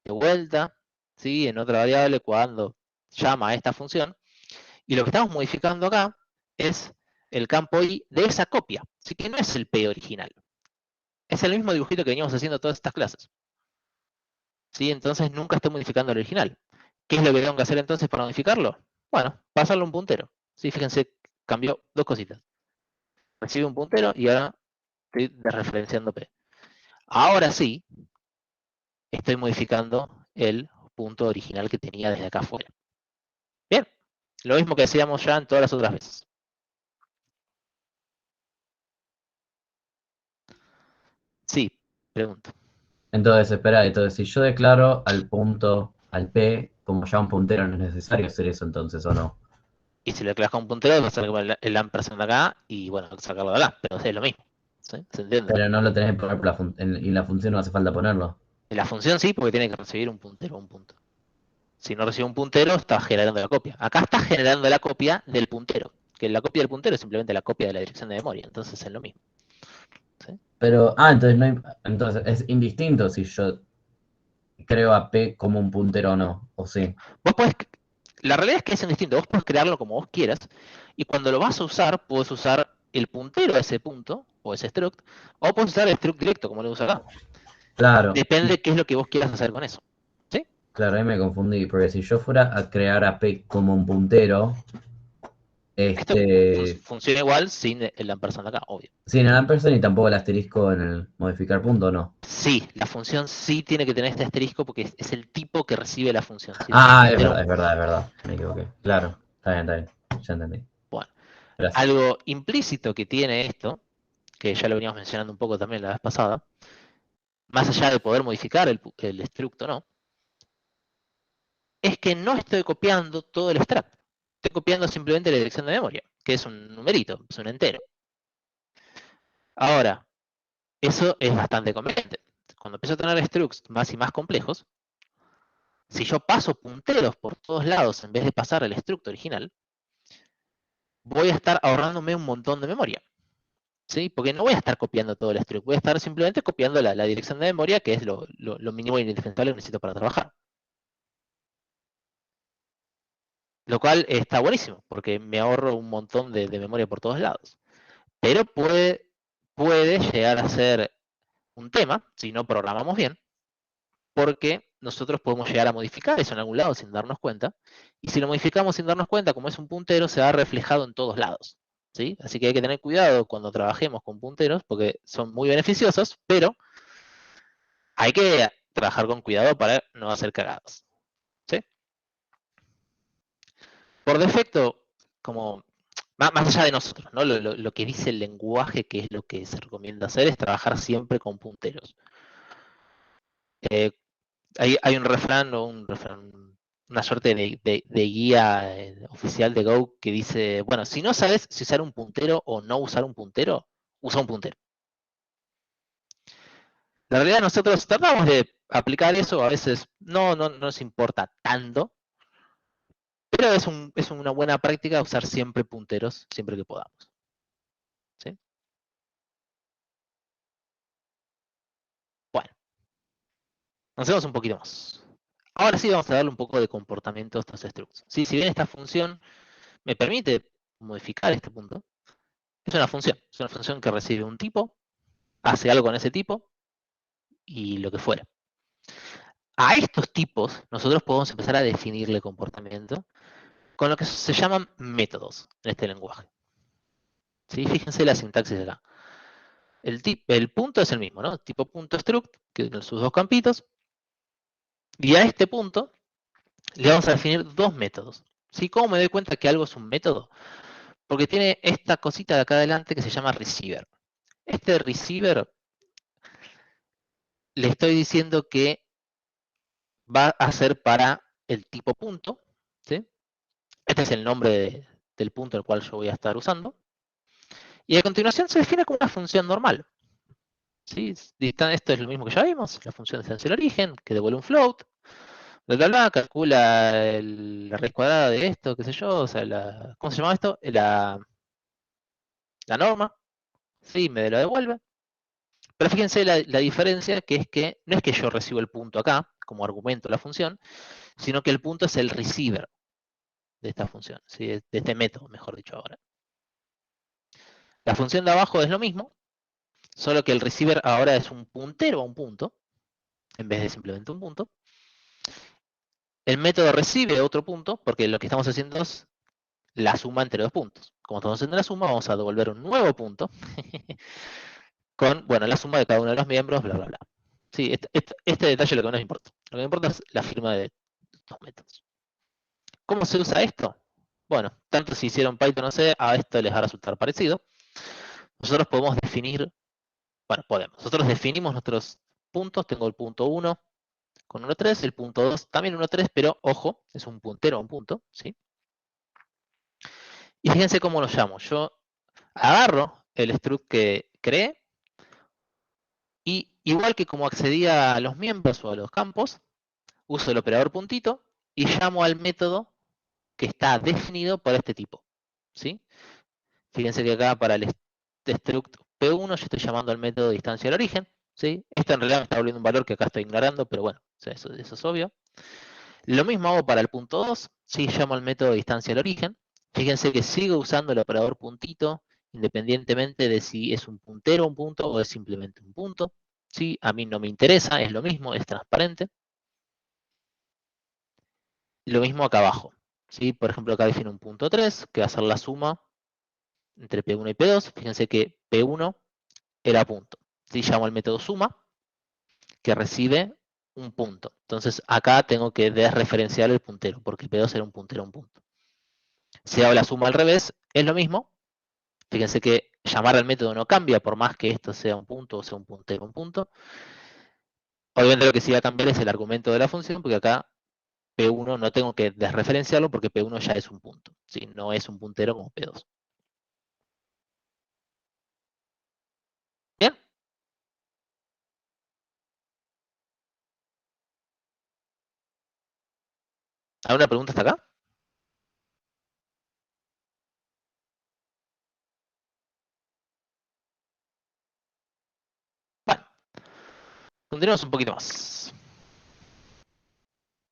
de vuelta, ¿sí? En otra variable cuando llama a esta función. Y lo que estamos modificando acá es el campo i de esa copia. Así que no es el P original. Es el mismo dibujito que veníamos haciendo todas estas clases. ¿Sí? Entonces nunca estoy modificando el original. ¿Qué es lo que tengo que hacer entonces para modificarlo? Bueno, pasarle un puntero. ¿Sí? Fíjense, cambió dos cositas. Recibe un puntero y ahora estoy desreferenciando P. Ahora sí, estoy modificando el punto original que tenía desde acá afuera. Bien, lo mismo que hacíamos ya en todas las otras veces. Sí, pregunto. Entonces, espera, entonces si yo declaro al punto, al P, como ya un puntero, no es necesario hacer eso entonces, ¿o no? Y si le clavas con un puntero, vas a sacar el ampersand de acá y bueno, sacarlo de acá, pero es lo mismo. ¿Sí? ¿Se entiende? Pero no lo tenés que poner por y la función no hace falta ponerlo. En la función sí, porque tiene que recibir un puntero o un punto. Si no recibe un puntero, está generando la copia. Acá está generando la copia del puntero. Que la copia del puntero es simplemente la copia de la dirección de memoria. Entonces es lo mismo. ¿Sí? Pero, entonces es indistinto si yo creo a P como un puntero o no, o sí. Vos podés, la realidad es que es indistinto. Vos podés crearlo como vos quieras. Y cuando lo vas a usar, podés usar el puntero a ese punto, o ese struct, o podés usar el struct directo, como lo uso acá. Claro. Depende de qué es lo que vos quieras hacer con eso. ¿Sí? Claro, ahí me confundí, porque si yo fuera a crear a P como un puntero, Esto funciona igual sin el ampersand acá, obvio. sin el ampersand y tampoco el asterisco en el modificar punto, ¿no? Sí, la función sí tiene que tener este asterisco porque es el tipo que recibe la función. ¿Sí? Ah, es verdad, me equivoqué. Claro, está bien, ya entendí. Bueno, gracias. Algo implícito que tiene esto, que ya lo veníamos mencionando un poco también la vez pasada, más allá de poder modificar el struct o no, es que no estoy copiando todo el extract. Estoy copiando simplemente la dirección de memoria, que es un numerito, es un entero. Ahora, eso es bastante conveniente. Cuando empiezo a tener structs más y más complejos, si yo paso punteros por todos lados en vez de pasar el struct original, voy a estar ahorrándome un montón de memoria. ¿Sí? Porque no voy a estar copiando todo el struct, voy a estar simplemente copiando la dirección de memoria, que es lo mínimo indispensable que necesito para trabajar. Lo cual está buenísimo, porque me ahorro un montón de memoria por todos lados. Pero puede llegar a ser un tema, si no programamos bien, porque nosotros podemos llegar a modificar eso en algún lado sin darnos cuenta. Y si lo modificamos sin darnos cuenta, como es un puntero, se va reflejado en todos lados. ¿Sí? Así que hay que tener cuidado cuando trabajemos con punteros, porque son muy beneficiosos, pero hay que trabajar con cuidado para no hacer cagadas. ¿Sí? Por defecto, como más allá de nosotros, ¿no? Lo que dice el lenguaje, que es lo que se recomienda hacer, es trabajar siempre con punteros. Hay un refrán o una suerte de guía oficial de Go que dice, bueno, si no sabes si usar un puntero o no usar un puntero, usa un puntero. La realidad nosotros tratamos de aplicar eso, a veces no nos importa tanto, pero es una buena práctica usar siempre punteros, siempre que podamos. ¿Sí? Bueno, avancemos un poquito más. Ahora sí vamos a darle un poco de comportamiento a estos structs. ¿Sí? Si bien esta función me permite modificar este punto, es una función que recibe un tipo, hace algo con ese tipo, y lo que fuera. A estos tipos nosotros podemos empezar a definirle comportamiento con lo que se llaman métodos en este lenguaje. ¿Sí? Fíjense la sintaxis de acá. El punto es el mismo, ¿no? Tipo punto struct, que tiene sus dos campitos, y a este punto le vamos a definir dos métodos. ¿Sí? ¿Cómo me doy cuenta que algo es un método? Porque tiene esta cosita de acá adelante que se llama receiver. Este receiver le estoy diciendo que va a ser para el tipo punto, ¿sí? Este es el nombre del punto al cual yo voy a estar usando. Y a continuación se define como una función normal. ¿Sí? Esto es lo mismo que ya vimos, la función de distancia del origen, que devuelve un float, calcula la raíz cuadrada de esto, qué sé yo, o sea, ¿cómo se llama esto? La norma, ¿sí? Me lo devuelve. Pero fíjense la diferencia, que es que no es que yo recibo el punto acá, como argumento de la función, sino que el punto es el receiver de esta función, ¿sí? De este método, mejor dicho ahora. La función de abajo es lo mismo, solo que el receiver ahora es un puntero a un punto, en vez de simplemente un punto. El método recibe otro punto, porque lo que estamos haciendo es la suma entre dos puntos. Como estamos haciendo la suma, vamos a devolver un nuevo punto, con, bueno, la suma de cada uno de los miembros, bla, bla, bla. Sí, este detalle es lo que no nos importa. Lo que nos importa es la firma de estos métodos. ¿Cómo se usa esto? Bueno, tanto si hicieron Python o C, a esto les va a resultar parecido. Nosotros podemos definir, bueno, nosotros definimos nuestros puntos. Tengo el punto 1 con 1, 3, el punto 2 también 1, 3, pero ojo, es un puntero a un punto, ¿sí? Y fíjense cómo lo llamo. Yo agarro el struct que creé y igual que como accedía a los miembros o a los campos, uso el operador puntito y llamo al método que está definido por este tipo, ¿sí? Fíjense que acá para el struct P1 yo estoy llamando al método de distancia del origen, ¿sí? Esto en realidad me está volviendo un valor que acá estoy ignorando, pero bueno, eso es obvio. Lo mismo hago para el punto 2, ¿sí? Llamo al método de distancia del origen. Fíjense que sigo usando el operador puntito, independientemente de si es un puntero, un punto, o es simplemente un punto, ¿sí? A mí no me interesa, es lo mismo, es transparente. Lo mismo acá abajo, ¿sí? Por ejemplo, acá defino un punto 3, que va a ser la suma entre P1 y P2. Fíjense que P1 era punto. ¿Sí? Llamo al método suma, que recibe un punto. Entonces acá tengo que desreferenciar el puntero, porque P2 era un puntero a un punto. Si hago la suma al revés, es lo mismo. Fíjense que llamar al método no cambia, por más que esto sea un punto o sea un puntero a un punto. Obviamente lo que sí va a cambiar es el argumento de la función, porque acá P1 no tengo que desreferenciarlo, porque P1 ya es un punto. ¿Sí? No es un puntero como P2. ¿Bien? ¿Alguna pregunta hasta acá? Bueno, continuemos un poquito más.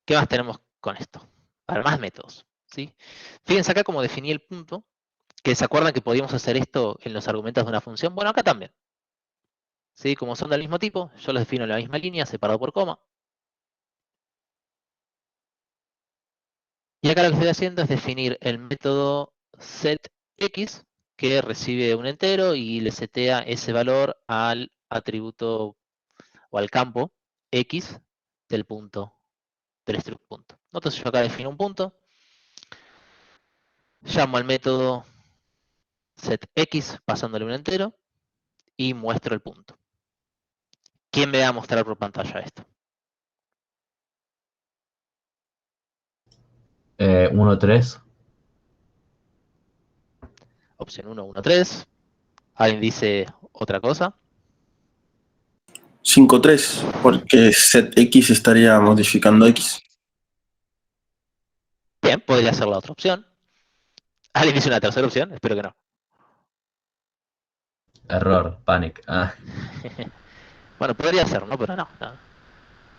¿Qué más tenemos con esto? Para más métodos, ¿sí? Fíjense acá cómo definí el punto, que se acuerdan que podíamos hacer esto en los argumentos de una función. Bueno, acá también. ¿Sí? Como son del mismo tipo, yo los defino en la misma línea, separado por coma. Y acá lo que estoy haciendo es definir el método setX que recibe un entero y le setea ese valor al atributo o al campo X del punto, del struct punto. Entonces yo acá defino un punto, llamo al método setX pasándole un entero y muestro el punto. ¿Quién me va a mostrar por pantalla esto? 1, 3. Opción 1, 1, 3. ¿Alguien dice otra cosa? 5-3, porque setX estaría modificando X. Bien, podría ser la otra opción. ¿Alguien dice una tercera opción? Espero que no. Error, panic. Ah, Bueno, podría ser, ¿no? Pero no.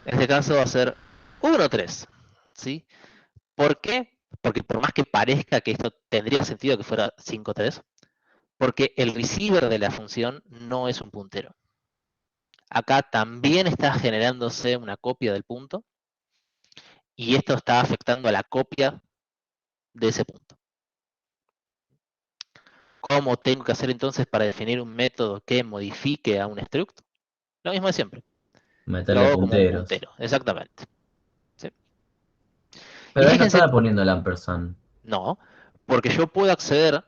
En este caso va a ser 1, 3. ¿Sí? ¿Por qué? Porque por más que parezca que esto tendría sentido que fuera 5, 3, porque el receiver de la función no es un puntero. Acá también está generándose una copia del punto y esto está afectando a la copia de ese punto. ¿Cómo tengo que hacer entonces para definir un método que modifique a un struct? Lo mismo de siempre. Lo meterle hago como un punteros. puntero, exactamente. ¿Sí? Pero Y ahí no fíjense, estaba poniendo el ampersand. no, porque yo puedo acceder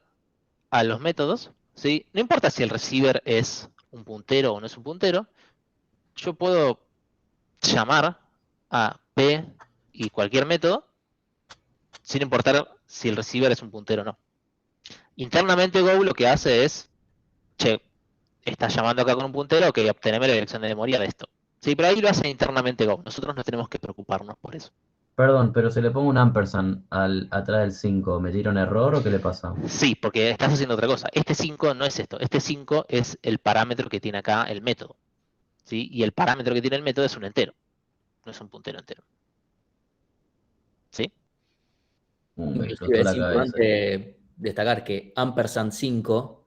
a los métodos, ¿sí? No importa si el receiver es un puntero o no es un puntero, yo puedo llamar a P y cualquier método sin importar si el receiver es un puntero o no. Internamente Go lo que hace es, che, está llamando acá con un puntero, ok, obteneme la dirección de memoria de esto. Sí, pero ahí lo hace internamente Go. Nosotros no tenemos que preocuparnos por eso. Perdón, pero si le pongo un ampersand atrás del 5, ¿me tira un error o qué le pasa? Sí, porque estás haciendo otra cosa. Este 5 no es esto. Este 5 es el parámetro que tiene acá el método. ¿Sí? Y el parámetro que tiene el método es un entero. No es un puntero entero. ¿Sí? Me explotó Inclusive la es cabeza. importante destacar que ampersand 5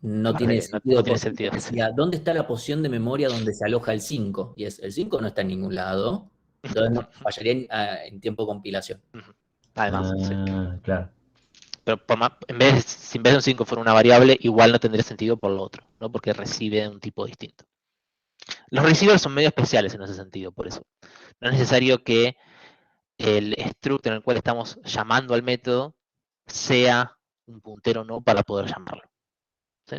no tiene No sentido tiene porque sentido. decía, ¿dónde está la posición de memoria donde se aloja el 5? Y es, el 5 no está en ningún lado, entonces no, fallaría en tiempo de compilación. Además, sí. Claro. Pero si en vez de un 5 fuera una variable, igual no tendría sentido por lo otro, ¿no? Porque recibe un tipo distinto. Los receivers son medio especiales en ese sentido, por eso. No es necesario que el struct en el cual estamos llamando al método sea un puntero no para poder llamarlo. ¿Sí?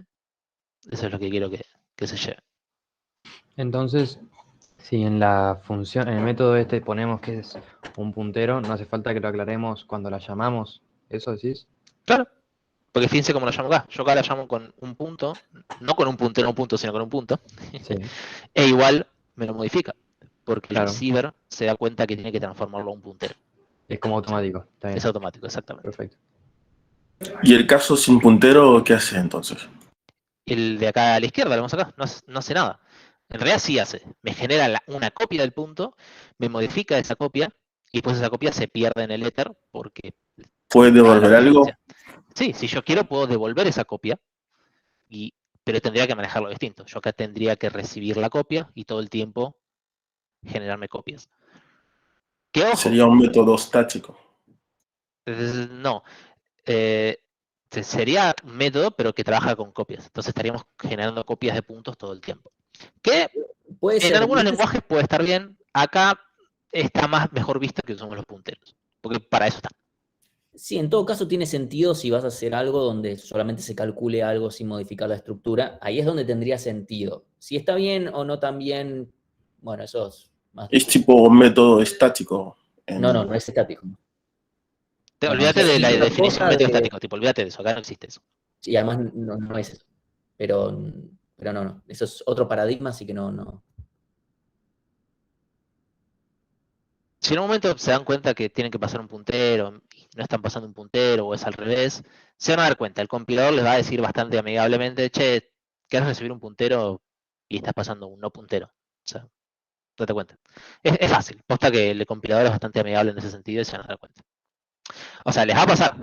Eso es lo que quiero que se lleve. Entonces, si en la función, en el método este ponemos que es un puntero, no hace falta que lo aclaremos cuando la llamamos. ¿Eso decís? Claro, porque fíjense cómo lo llamo acá. Yo acá la llamo con un punto, no con un puntero, un punto, sino con un punto. Sí. E igual me lo modifica, porque Claro. el receiver se da cuenta que tiene que transformarlo a un puntero. Es como automático. Está bien. Es automático, exactamente. Perfecto. ¿Y el caso sin puntero, qué hace entonces? El de acá a la izquierda, lo vemos acá, no hace nada. En realidad sí hace. Me genera una copia del punto, me modifica esa copia, y después esa copia se pierde en el éter porque... ¿Puede devolver algo? Sí, si yo quiero puedo devolver esa copia, pero tendría que manejarlo distinto. Yo acá tendría que recibir la copia y todo el tiempo generarme copias. ¿Qué ojo? Sería un método estático. No. Sería un método, pero que trabaja con copias. Entonces estaríamos generando copias de puntos todo el tiempo. Que Puede en ser, algunos lenguajes puede estar bien. Acá está mejor visto que usamos los punteros. Porque para eso está. Sí, en todo caso tiene sentido si vas a hacer algo donde solamente se calcule algo sin modificar la estructura. Ahí es donde tendría sentido. Si está bien o no tan bien, bueno, eso es más Es difícil. tipo un método estático. No es estático. Olvídate de la definición de método estático. Olvídate de eso. Acá no existe eso. Sí, además no es eso. Pero no. Eso es otro paradigma, así que no. Si en un momento se dan cuenta que tienen que pasar un puntero y no están pasando un puntero o es al revés, se van a dar cuenta. El compilador les va a decir bastante amigablemente, che, ¿querés recibir un puntero y estás pasando un no puntero? O sea, date cuenta. Es fácil. Posta que el compilador es bastante amigable en ese sentido y se van a dar cuenta. O sea, les va a pasar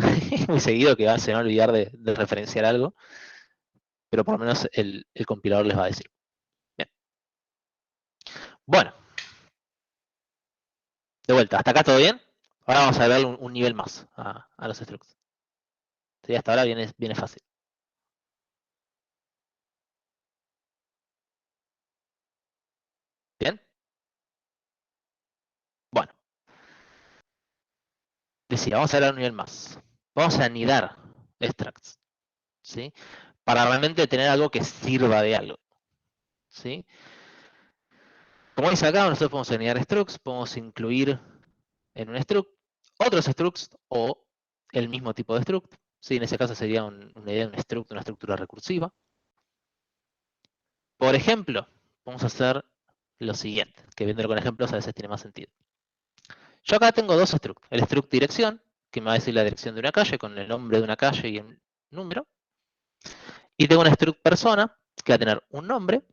muy seguido que se van a olvidar de referenciar algo, pero por lo menos el compilador les va a decir. Bien. Bueno. De vuelta, ¿hasta acá todo bien? Ahora vamos a agregarle un nivel más a los structs. Sí, hasta ahora viene fácil. ¿Bien? Bueno. Decía, vamos a agregar un nivel más. Vamos a anidar extracts. ¿Sí? Para realmente tener algo que sirva de algo. ¿Sí? Como dice acá, nosotros podemos anidar structs, podemos incluir en un struct otros structs o el mismo tipo de struct. ¿Sí? En ese caso sería una idea de un struct, una estructura recursiva. Por ejemplo, vamos a hacer lo siguiente, que viéndolo con ejemplos a veces tiene más sentido. Yo acá tengo dos structs. El struct dirección, que me va a decir la dirección de una calle con el nombre de una calle y el número. Y tengo un struct persona, que va a tener un nombre,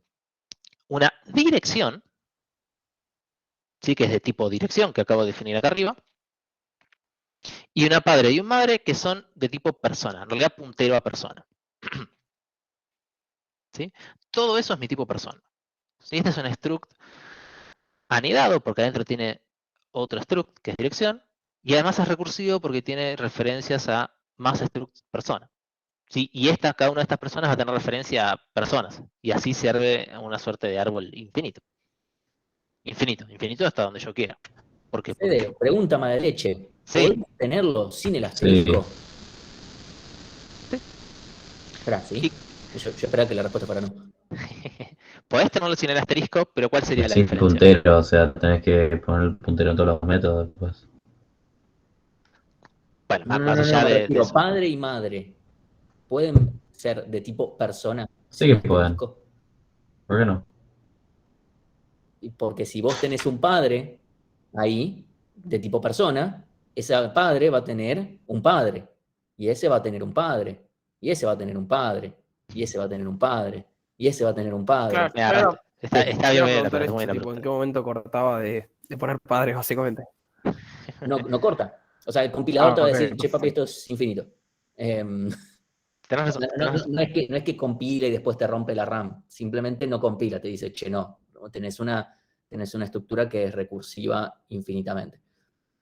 una dirección, ¿sí? Que es de tipo dirección, que acabo de definir acá arriba, y una padre y un madre que son de tipo persona, en realidad puntero a persona. ¿Sí? Todo eso es mi tipo persona. ¿Sí? Este es un struct anidado, porque adentro tiene otro struct, que es dirección, y además es recursivo porque tiene referencias a más structs persona. ¿Sí? Y cada una de estas personas va a tener referencia a personas, y así sirve una suerte de árbol infinito. Infinito hasta donde yo quiera. ¿Por qué? Porque Fede, pregunta mala leche. sí, ¿Podemos tenerlo sin el Sí. asterisco? Sí. Espera, ¿sí? Yo esperaba que la respuesta fuera no. podés tenerlo sin el asterisco, pero ¿cuál sería la Sin diferencia? puntero, o sea, tenés que poner el puntero en todos los métodos después. Bueno, No, más allá me de refiero, eso. padre y madre, ¿pueden ser de tipo persona Sí sin que pueden. asterisco? ¿Por qué no? Y porque si vos tenés un padre ahí, de tipo persona, ese padre va a tener un padre, y ese va a tener un padre, y ese va a tener un padre, y ese va a tener un padre, y ese va a tener un padre. Claro, Mira, yo está iba bien a la preguntar pregunta, eso, muy buena tipo, ¿en pregunta. qué momento cortaba de poner padres, básicamente? No corta. O sea, el compilador te va a Ok, decir, che, papi, perfecto. esto es infinito. Tenés razón, tenés razón. No es que compila y después te rompe la RAM. Simplemente no compila, te dice, che, no. Tenés una estructura que es recursiva infinitamente.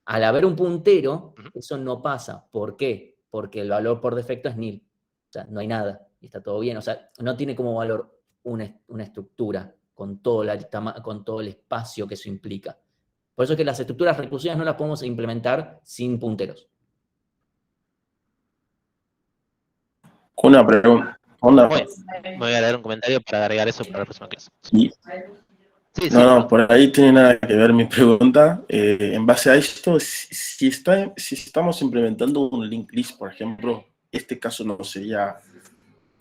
Al haber un puntero, eso no pasa. ¿Por qué? Porque el valor por defecto es nil. O sea, no hay nada y está todo bien. O sea, no tiene como valor una estructura con todo el espacio que eso implica. Por eso es que las estructuras recursivas no las podemos implementar sin punteros. Una pregunta. Voy a leer un comentario para agregar eso para la próxima clase. Y- Sí, No, por ahí tiene nada que ver mi pregunta. En base a esto, si estamos implementando un linked list, por ejemplo, este caso no sería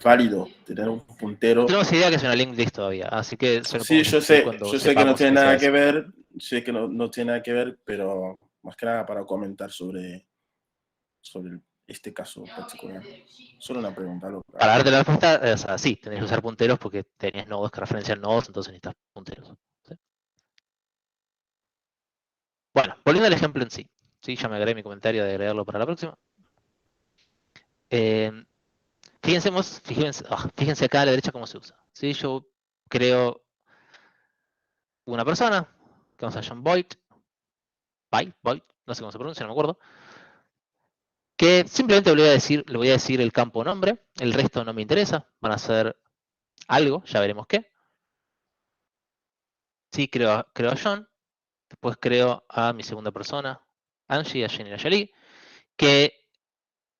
válido tener un No puntero. tenemos idea que es una linked list todavía, así que eso lo Sí, podemos discutir cuando yo sé que no sepamos tiene que sea nada eso. que ver, sé que no tiene nada que ver, pero más que nada para comentar sobre este caso particular. Solo una pregunta. Para darte la respuesta, o sea, sí, tendrías que usar punteros porque tenías nodos que referencian nodos, entonces necesitas punteros. ¿Sí? Bueno, volviendo al ejemplo en sí. Sí, ya me agregué mi comentario de agregarlo para la próxima. Fíjense acá a la derecha cómo se usa. ¿Sí? Yo creo una persona, que vamos a llamar Void, no sé cómo se pronuncia, no me acuerdo, que simplemente le voy a decir el campo nombre, el resto no me interesa, van a ser algo, ya veremos qué. Sí, creo a John, después creo a mi segunda persona, Angie, a Jenny y a Jolie, que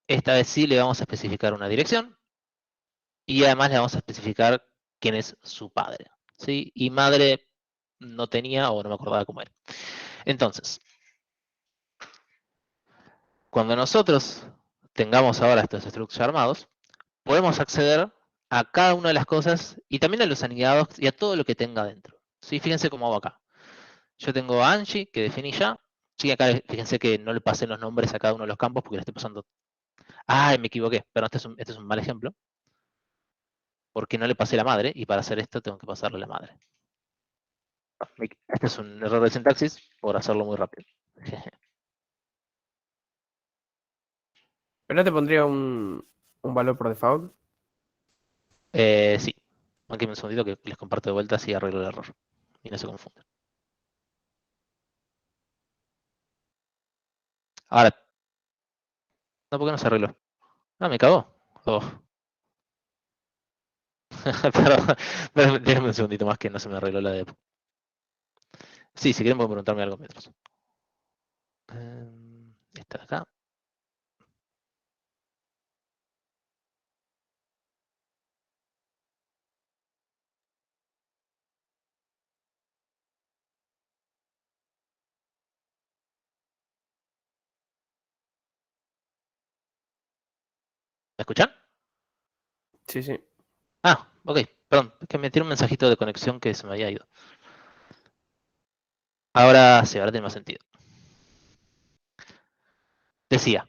esta vez sí le vamos a especificar una dirección, y además le vamos a especificar quién es su padre. ¿Sí? Y madre no tenía o no me acordaba cómo era. Entonces, cuando nosotros tengamos ahora estos structs ya armados, podemos acceder a cada una de las cosas y también a los anidados y a todo lo que tenga dentro. ¿Sí? Fíjense cómo hago acá. Yo tengo a Angie, que definí ya. Sí, acá fíjense que no le pasé los nombres a cada uno de los campos porque le estoy pasando... ¡Ay, me equivoqué! Pero este es un mal ejemplo. Porque no le pasé la madre y para hacer esto tengo que pasarle la madre. Este es un error de sintaxis por hacerlo muy rápido. ¿Pero no te pondría un valor por default? Sí. Aquí un segundito que les comparto de vuelta así arreglo el error. Y no se confunde. Ahora, no, ¿por qué no se arregló? Ah, me cagó. Oh. Perdón, déjame un segundito más que no se me arregló la de... Sí, si quieren pueden preguntarme algo mientras. Esta de acá. ¿Me escuchan? Sí, sí. Ah, ok, perdón, es que me tiró un mensajito de conexión que se me había ido. Ahora sí, ahora tiene más sentido. Decía,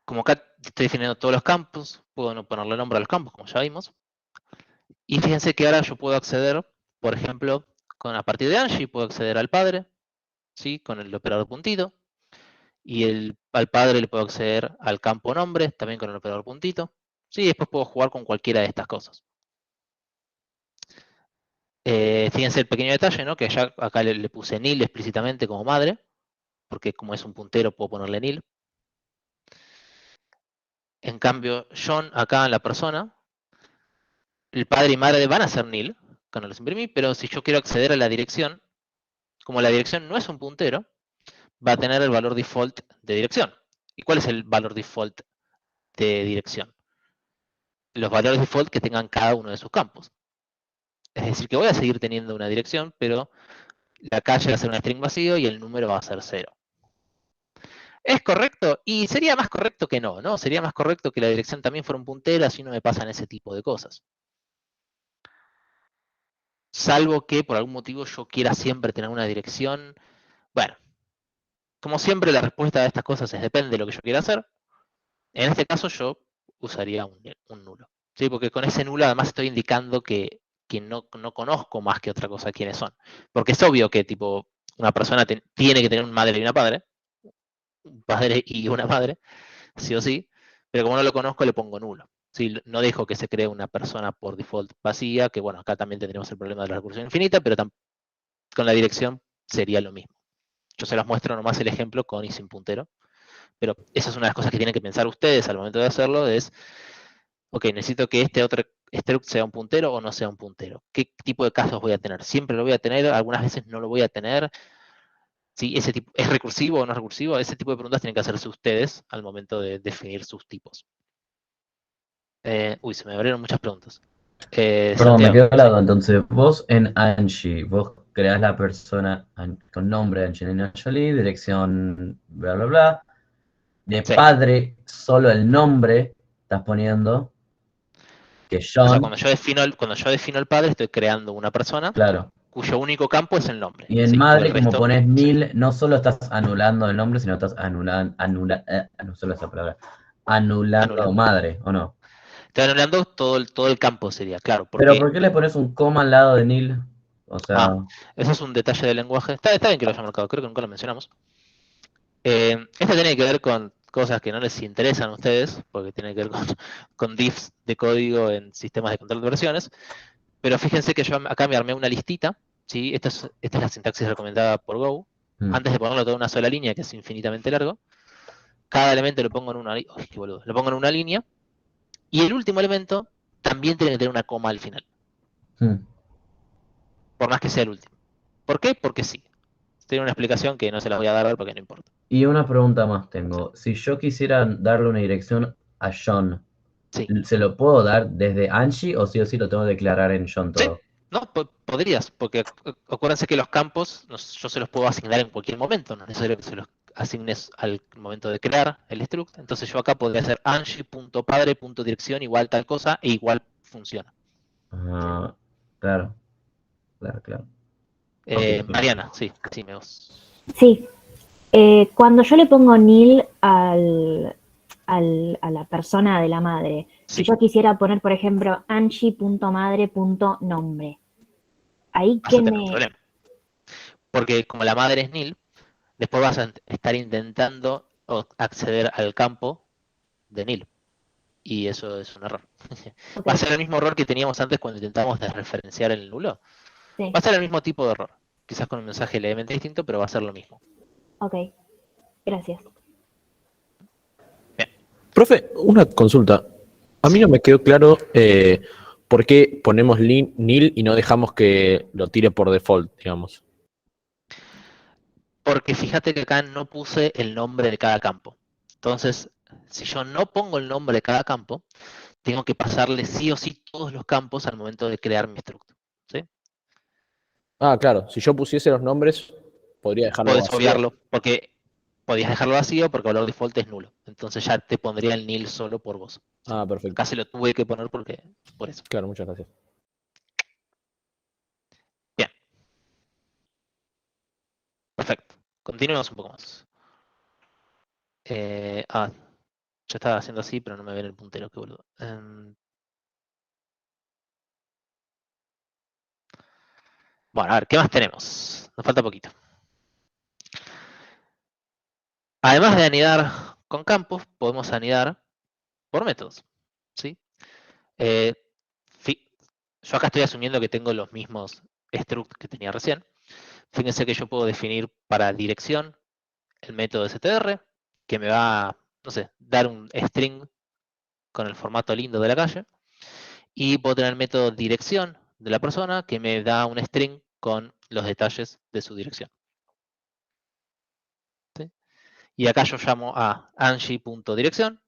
como acá estoy definiendo todos los campos, puedo no ponerle nombre a los campos, como ya vimos. Y fíjense que ahora yo puedo acceder, por ejemplo, a partir de Angie, puedo acceder al padre, ¿sí? Con el operador puntito. Y al padre le puedo acceder al campo nombre, también con el operador puntito. Sí, después puedo jugar con cualquiera de estas cosas. Fíjense el pequeño detalle, ¿no? Que ya acá le puse nil explícitamente como madre, porque como es un puntero puedo ponerle nil. En cambio, John, acá en la persona, el padre y madre van a ser nil, cuando los imprimí, pero si yo quiero acceder a la dirección, como la dirección no es un puntero, va a tener el valor default de dirección. ¿Y cuál es el valor default de dirección? Los valores default que tengan cada uno de sus campos. Es decir, que voy a seguir teniendo una dirección, pero la calle va a ser un string vacío y el número va a ser 0. ¿Es correcto? Y sería más correcto que no, ¿no? Sería más correcto que la dirección también fuera un puntero, así no me pasan ese tipo de cosas. Salvo que por algún motivo yo quiera siempre tener una dirección. Bueno, como siempre la respuesta a estas cosas es depende de lo que yo quiera hacer. En este caso yo usaría un nulo. ¿Sí? Porque con ese nulo además estoy indicando que no conozco más que otra cosa quiénes son. Porque es obvio que tipo una persona tiene que tener un madre y una padre. Un padre y una madre, sí o sí. Pero como no lo conozco le pongo nulo. ¿Sí? No dejo que se cree una persona por default vacía, que bueno, acá también tendríamos el problema de la recursión infinita, pero con la dirección sería lo mismo. Yo se las muestro nomás el ejemplo con y sin puntero. Pero esa es una de las cosas que tienen que pensar ustedes al momento de hacerlo, es, ok, necesito que este otro struct sea un puntero o no sea un puntero. ¿Qué tipo de casos voy a tener? ¿Siempre lo voy a tener? ¿Algunas veces no lo voy a tener? ¿Sí? ¿Ese tipo, ¿es recursivo o no es recursivo? Ese tipo de preguntas tienen que hacerse ustedes al momento de definir sus tipos. Uy, se me abrieron muchas preguntas. Perdón, me Santiago, quedó al lado. Entonces, vos en Angie, vos creás la persona con nombre Angelina Jolie, dirección bla bla bla. De sí. padre, solo el nombre estás poniendo. Que O sea, John, cuando yo defino el padre, estoy creando una persona claro. cuyo único campo es el nombre. Y en ¿sí? Todo el madre, como resto, pones sí. nil, no solo estás anulando el nombre, sino estás no solo esa palabra, anulando Anulando. madre, ¿o no? Estoy anulando todo el campo sería, claro, Pero porque ¿por qué le pones un coma al lado de nil? O sea, eso es un detalle del lenguaje. Está bien que lo haya marcado, creo que nunca lo mencionamos. Esto tiene que ver con cosas que no les interesan a ustedes, porque tiene que ver con diffs de código en sistemas de control de versiones. Pero fíjense que yo acá me armé una listita, ¿sí? Esta es la sintaxis recomendada por Go. Antes de ponerlo todo en una sola línea, que es infinitamente largo, cada elemento lo pongo en una línea. ¡Qué boludo! Lo pongo en una línea. Y el último elemento también tiene que tener una coma al final. Por más que sea el último. ¿Por qué? Porque sí. Tiene una explicación que no se la voy a dar porque no importa. y una pregunta más tengo. Si yo quisiera darle una dirección a John, Sí. ¿se lo puedo dar desde Angie o sí lo tengo que declarar en John todo? No, podrías, porque acuérdense que los campos yo se los puedo asignar en cualquier momento, no es necesario que se los asignes al momento de crear el struct. Entonces yo acá podría hacer angie.padre.dirección igual tal cosa e igual funciona. Ah, claro. Ok. Mariana, sí, me vos. Sí. Cuando yo le pongo nil a la persona de la madre, si yo quisiera poner, por ejemplo, angie.madre.nombre, ahí Vas que a tener un problema. Porque como la madre es nil, después vas a estar intentando acceder al campo de nil. Y eso es un error. Va a ser el mismo error que teníamos antes cuando intentábamos desreferenciar el nulo. Sí. Va a ser el mismo tipo de error. Quizás con un mensaje levemente distinto, pero va a ser lo mismo. Ok, gracias. Profe, una consulta. A mí no me quedó claro por qué ponemos nil y no dejamos que lo tire por default, digamos. Porque fíjate que acá no puse el nombre de cada campo. Entonces, si yo no pongo el nombre de cada campo, tengo que pasarle sí o sí todos los campos al momento de crear mi struct. ¿Sí? Ah, claro. Si yo pusiese los nombres, podría dejarlo Podés vacío. obviarlo, porque podías dejarlo vacío porque el valor default es nulo. Entonces ya te pondría el nil solo por vos. Ah, perfecto. Acá se lo tuve que poner porque por eso. Claro, muchas gracias. Bien. Perfecto. Continuemos un poco más. Yo estaba haciendo así, pero no me ven el puntero, qué boludo. Bueno, a ver, ¿qué más tenemos? Nos falta poquito. Además de anidar con campos, podemos anidar por métodos. ¿Sí? Yo acá estoy asumiendo que tengo los mismos struct que tenía recién. Fíjense que yo puedo definir para dirección el método str, que me va a, no sé, dar un string con el formato lindo de la calle. Y puedo tener el método dirección de la persona, que me da un string con los detalles de su dirección. ¿Sí? Y acá yo llamo a Angie.dirección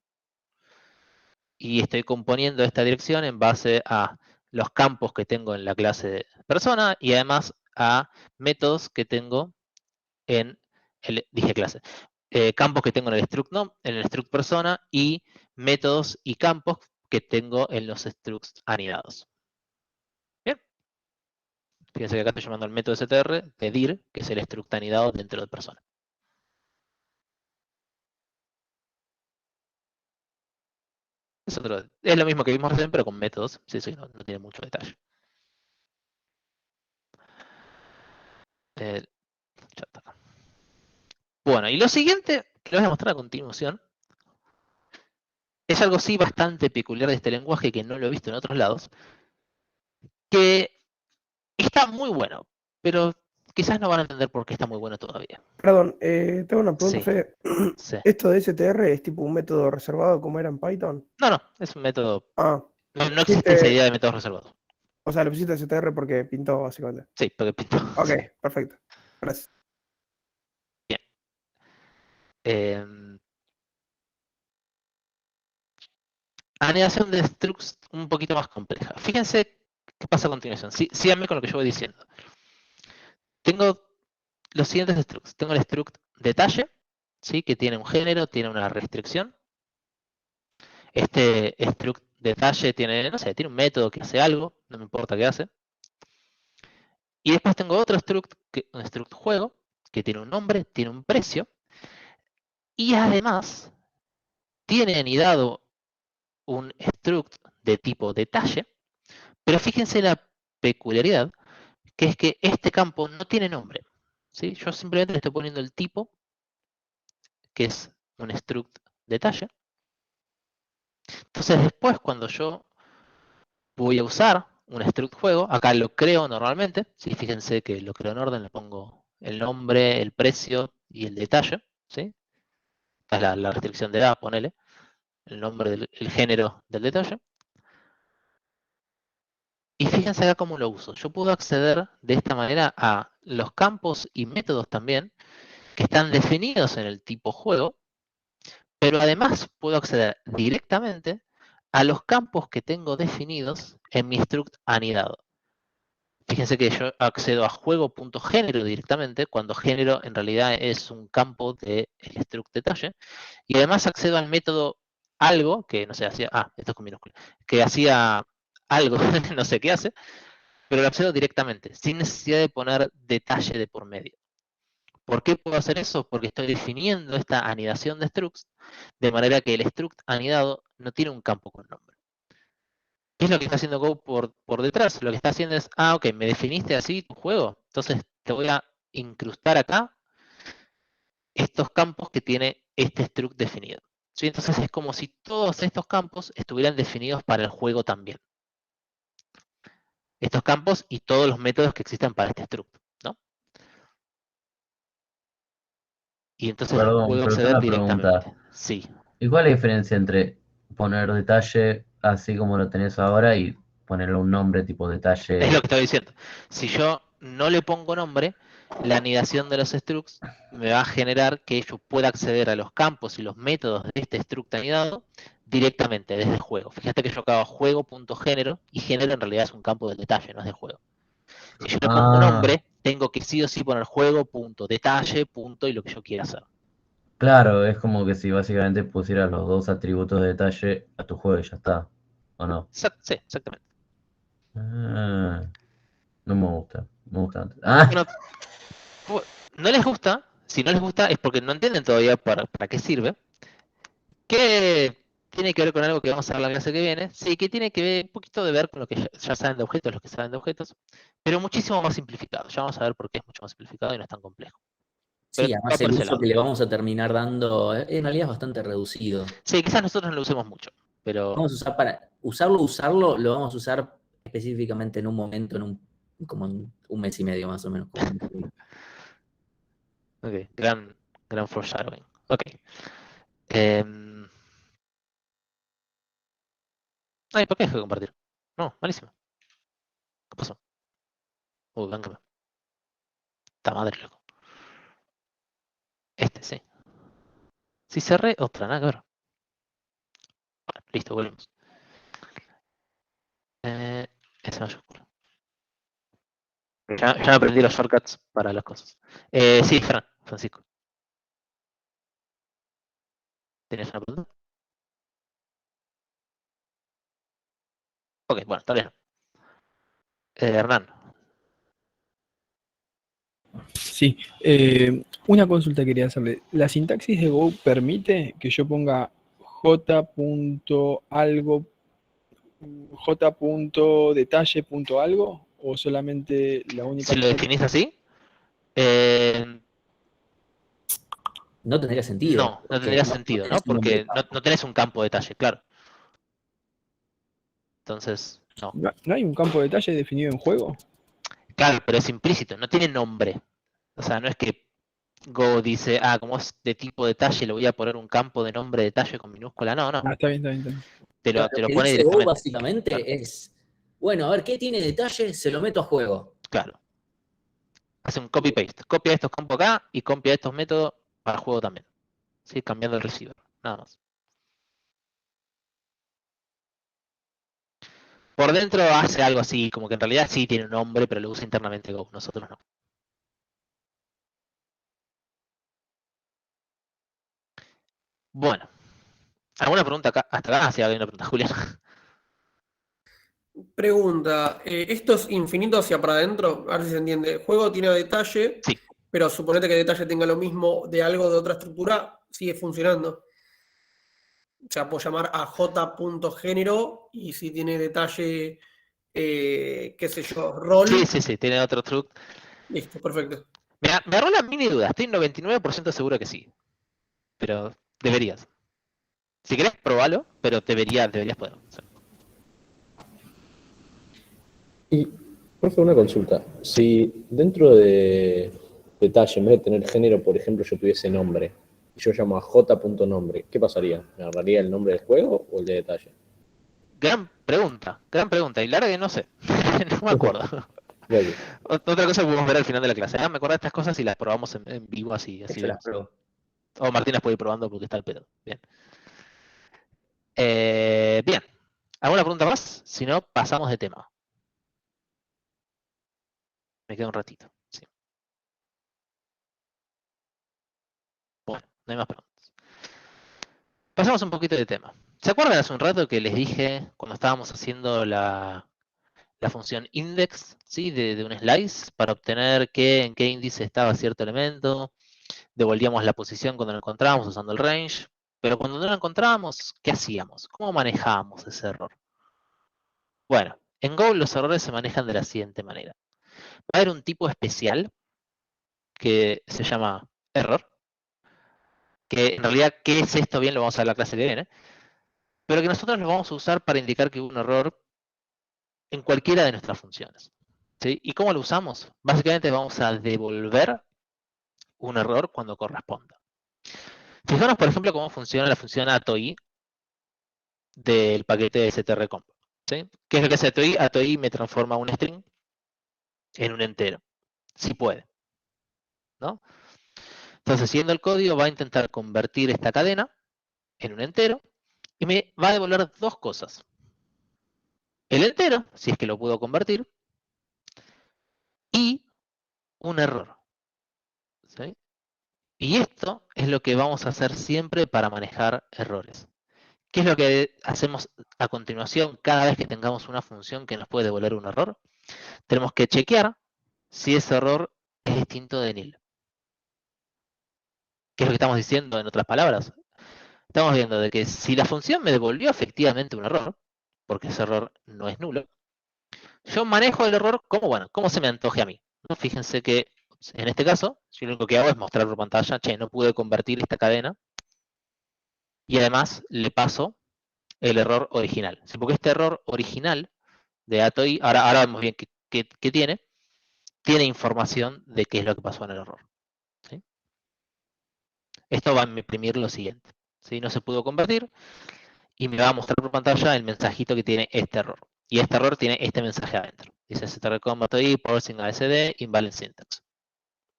y estoy componiendo esta dirección en base a los campos que tengo en la clase de persona y además a métodos que tengo en campos que tengo en el struct en el struct persona y métodos y campos que tengo en los structs anidados. Bien. Fíjense que acá estoy llamando al método str de dir, que es el struct anidado dentro de persona. Es lo mismo que vimos recién, pero con métodos. Sí, no tiene mucho detalle. Bueno, y lo siguiente que les voy a mostrar a continuación es algo sí bastante peculiar de este lenguaje que no lo he visto en otros lados, que está muy bueno, pero quizás no van a entender por qué está muy bueno todavía. Perdón, tengo una pregunta, Sí, Fede. sí. ¿Esto de str es tipo un método reservado como era en Python? No, es un método. Ah, No existe esa idea de métodos reservados. o sea, le pusiste str porque pintó, básicamente. Sí, porque pintó. Ok, perfecto. Gracias. Anidación de structs un poquito más compleja. Fíjense qué pasa a continuación. Síganme con lo que yo voy diciendo. Tengo los siguientes structs. Tengo el struct detalle, ¿sí? Que tiene un género, tiene una restricción. Este struct detalle tiene, no sé, tiene un método que hace algo, no me importa qué hace. Y después tengo otro struct, un struct juego, que tiene un nombre, tiene un precio. Y además tiene anidado un struct de tipo detalle. Pero fíjense la peculiaridad, que es que este campo no tiene nombre. ¿Sí? Yo simplemente le estoy poniendo el tipo, que es un struct detalle. Entonces después cuando yo voy a usar un struct juego, acá lo creo normalmente, ¿sí? Fíjense que lo creo en orden, le pongo el nombre, el precio y el detalle. ¿Sí? Esta es la restricción de A, ponele, el nombre el género del detalle. Y fíjense acá cómo lo uso. Yo puedo acceder de esta manera a los campos y métodos también que están definidos en el tipo juego, pero además puedo acceder directamente a los campos que tengo definidos en mi struct anidado. Fíjense que yo accedo a juego.género directamente, cuando género en realidad es un campo del struct detalle, y además accedo al método algo, que no sé, hacía, esto es con minúscula, que hacía algo, no sé qué hace, pero lo accedo directamente, sin necesidad de poner detalle de por medio. ¿Por qué puedo hacer eso? Porque estoy definiendo esta anidación de structs de manera que el struct anidado no tiene un campo con nombre. ¿Qué es lo que está haciendo Go por detrás? Lo que está haciendo es, ok, me definiste así tu juego, entonces te voy a incrustar acá estos campos que tiene este struct definido. ¿Sí? Entonces es como si todos estos campos estuvieran definidos para el juego también. Estos campos y todos los métodos que existen para este struct, ¿no? Y entonces Perdón, puedo pero tengo acceder una directamente. pregunta. Sí. ¿Y cuál es la diferencia entre poner detalle así como lo tenés ahora y ponerle un nombre tipo Es lo detalle? que estaba diciendo. Si yo no le pongo nombre, la anidación de los structs me va a generar que yo pueda acceder a los campos y los métodos de este struct anidado directamente desde el juego. Fíjate que yo acabo juego.género y género en realidad es un campo del detalle, no es del juego. Si yo le pongo Ah, nombre, tengo que sí o sí poner juego.detalle, punto y lo que yo quiera hacer. claro, es como que si básicamente pusieras los dos atributos de detalle a tu juego y ya está, ¿o no? Sí, exactamente. Ah, no me gusta antes. Ah, Bueno, no les gusta, si no les gusta es porque no entienden todavía para qué sirve. ¿Qué tiene que ver con algo que vamos a ver la clase que viene? Sí, que tiene que ver un poquito de ver con lo que ya saben de objetos, los que saben de objetos, pero muchísimo más simplificado. Ya vamos a ver por qué es mucho más simplificado y no es tan complejo. Pero Sí, va además por el ese uso lado. que le vamos a terminar dando en realidad es bastante reducido. Sí, quizás nosotros no lo usemos mucho, pero Vamos a usar para lo vamos a usar específicamente en un momento, como en un mes y medio más o menos. ok, gran foreshadowing. Ok. Em, Ay, ¿por qué dejé de compartir? No, malísimo. ¿Qué pasó? Vángame. Está madre, loco. Sí. Si cerré otra, nada que ver. Bueno, listo, volvemos. S mayúscula. Ya me aprendí los shortcuts para las cosas. Sí, Francisco. ¿Tienes una pregunta? Ok, bueno, está bien. Hernán. Sí, una consulta quería hacerle. ¿La sintaxis de Go permite que yo ponga j.algo, j.detalle.algo o solamente la única Si lo forma? definís así, No tendría sentido. no Porque tendría no sentido, ¿no? tenés un nombre de Porque campo. no tenés un campo de detalle, claro. Entonces, no. ¿No hay un campo de detalle definido en juego? Claro, pero es implícito, no tiene nombre. O sea, no es que Go dice, como es de tipo detalle, le voy a poner un campo de nombre detalle con minúscula. No. Ah, está bien, está bien, está bien. Claro, Te lo lo que pone dice Go directamente. básicamente Claro. es, bueno, a ver, ¿qué tiene detalle? Se lo meto a juego. Claro. Hace un copy-paste. Copia estos campos acá y copia estos métodos para el juego también. ¿Sí? Cambiando el receiver. Nada más. Por dentro hace algo así, como que en realidad sí tiene un nombre, pero lo usa internamente Go. Nosotros no. Bueno. ¿Alguna pregunta acá? Hasta acá sí, hay una pregunta, Julián. Pregunta, ¿esto es infinito hacia para adentro? A ver si se entiende. El juego tiene detalle, sí. Pero suponete que detalle tenga lo mismo de algo de otra estructura, sigue funcionando. O sea, puedo llamar a j.género y si tiene detalle, qué sé yo, rol. Sí, tiene otro truc. Listo, perfecto. Me agarró la mini duda, estoy 99% seguro que sí. Pero deberías. Si querés, probalo, pero deberías poder. Sí. Y, profe, una consulta. Si dentro de detalle, en vez de tener género, por ejemplo, yo tuviese nombre, y yo llamo a j.nombre, ¿qué pasaría? ¿Me agarraría el nombre del juego o el de detalle? Gran pregunta. Y la verdad que no sé. No me acuerdo. Bueno, Otra cosa que podemos ver al final de la clase. Me acuerdo de estas cosas y las probamos en vivo, así Yo las vemos. pruebo. O Martínez puede ir probando porque está el pedo. Bien. Bien. ¿Alguna pregunta más? Si no, pasamos de tema. Me queda un ratito. Sí. Bueno, no hay más preguntas. Pasamos un poquito de tema. ¿Se acuerdan hace un rato que les dije cuando estábamos haciendo la función index, ¿sí? de un slice para obtener en qué índice estaba cierto elemento? Devolvíamos la posición cuando lo encontrábamos usando el range, pero cuando no lo encontrábamos, ¿qué hacíamos? ¿Cómo manejábamos ese error? Bueno, en Go los errores se manejan de la siguiente manera. Va a haber un tipo especial que se llama error, que en realidad, ¿qué es esto? Bien, lo vamos a ver en la clase que viene, pero que nosotros lo vamos a usar para indicar que hubo un error en cualquiera de nuestras funciones. ¿Sí? ¿Y cómo lo usamos? Básicamente vamos a devolver un error cuando corresponda. Fijaros, por ejemplo, cómo funciona la función ATOI del paquete de strcomp. ¿Sí? ¿Qué es lo que hace ATOI? ATOI me transforma un string en un entero, si puede, ¿no? Entonces, siguiendo el código, va a intentar convertir esta cadena en un entero y me va a devolver dos cosas. El entero, si es que lo puedo convertir, y un error. ¿Sí? Y esto es lo que vamos a hacer siempre para manejar errores. ¿Qué es lo que hacemos a continuación cada vez que tengamos una función que nos puede devolver un error? Tenemos que chequear si ese error es distinto de nil. ¿Qué es lo que estamos diciendo en otras palabras? Estamos viendo de que si la función me devolvió efectivamente un error, porque ese error no es nulo, yo manejo el error como se me antoje a mí, ¿no? Fíjense que en este caso, yo lo único que hago es mostrar por pantalla, che, no pude convertir esta cadena, y además le paso el error original. ¿Sí? Porque este error original de ATOI, ahora vemos bien qué tiene información de qué es lo que pasó en el error. ¿Sí? Esto va a imprimir lo siguiente. ¿Sí? No se pudo convertir, y me va a mostrar por pantalla el mensajito que tiene este error. Y este error tiene este mensaje adentro. Dice strcomp ATOI, parsing ASD, invalid syntax.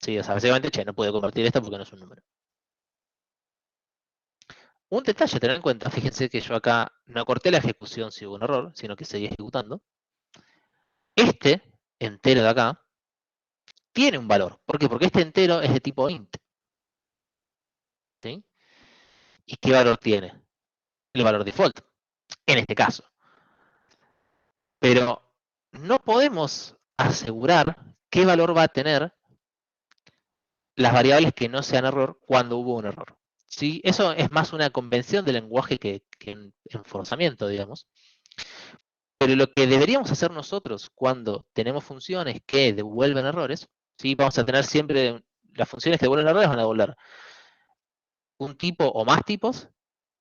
Sí, o sea, básicamente, che, no pude convertir esto porque no es un número. Un detalle a tener en cuenta, fíjense que yo acá no corté la ejecución si hubo un error, sino que seguí ejecutando. Este entero de acá tiene un valor. ¿Por qué? Porque este entero es de tipo int. ¿Sí? ¿Y qué valor tiene? El valor default, en este caso. Pero no podemos asegurar qué valor va a tener las variables que no sean error cuando hubo un error. ¿Sí? Eso es más una convención de lenguaje que un enforzamiento, digamos. Pero lo que deberíamos hacer nosotros cuando tenemos funciones que devuelven errores, ¿sí? Vamos a tener siempre, las funciones que devuelven errores van a devolver un tipo o más tipos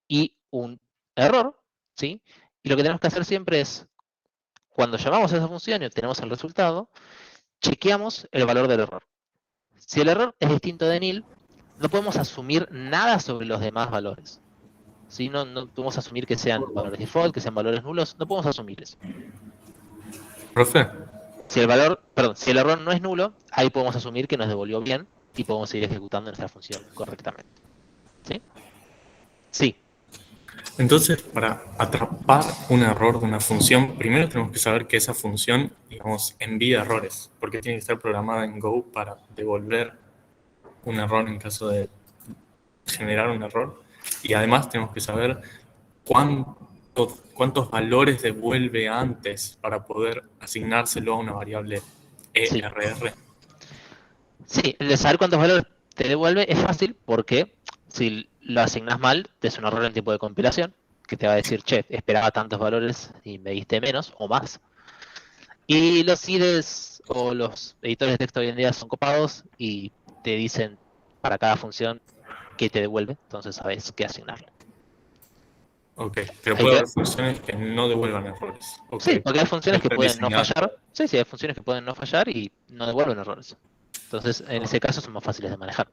y un error, ¿sí? Y lo que tenemos que hacer siempre es, cuando llamamos a esa función y obtenemos el resultado, chequeamos el valor del error. Si el error es distinto de nil, no podemos asumir nada sobre los demás valores. ¿Sí? No podemos asumir que sean valores default, que sean valores nulos, no podemos asumir eso. Profe, Si el error no es nulo, ahí podemos asumir que nos devolvió bien y podemos seguir ejecutando nuestra función correctamente. ¿Sí? Sí. entonces para atrapar un error de una función, primero tenemos que saber que esa función, digamos, envía errores, porque tiene que estar programada en Go para devolver un error en caso de generar un error. Y además tenemos que saber cuántos valores devuelve antes para poder asignárselo a una variable ERR. Sí, el de saber cuántos valores te devuelve es fácil porque si lo asignas mal, te es un error en tiempo de compilación, que te va a decir, che, esperaba tantos valores y me diste menos o más. Y los IDEs o los editores de texto hoy en día son copados y te dicen para cada función que te devuelve, entonces sabes qué asignarle. Ok, pero puede haber funciones que no devuelvan errores. Okay. Sí, porque hay funciones que pueden no fallar. Sí, hay funciones que pueden no fallar y no devuelven errores. Entonces, en ese caso son más fáciles de manejar.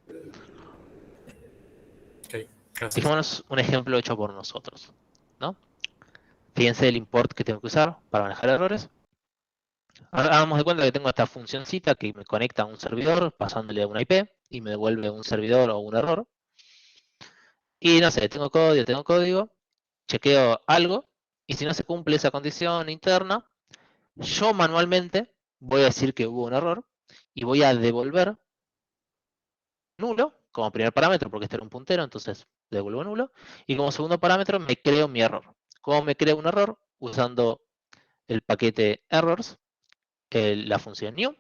Okay, gracias. Fijémonos un ejemplo hecho por nosotros, ¿no? Fíjense el import que tengo que usar para manejar errores. Ahora hagamos de cuenta que tengo esta funcioncita que me conecta a un servidor pasándole una IP y me devuelve un servidor o un error. Y no sé, tengo código, chequeo algo, y si no se cumple esa condición interna, yo manualmente voy a decir que hubo un error y voy a devolver nulo como primer parámetro, porque este era un puntero, entonces devuelvo nulo, y como segundo parámetro me creo mi error. ¿Cómo me creo un error? Usando el paquete errors, la función new,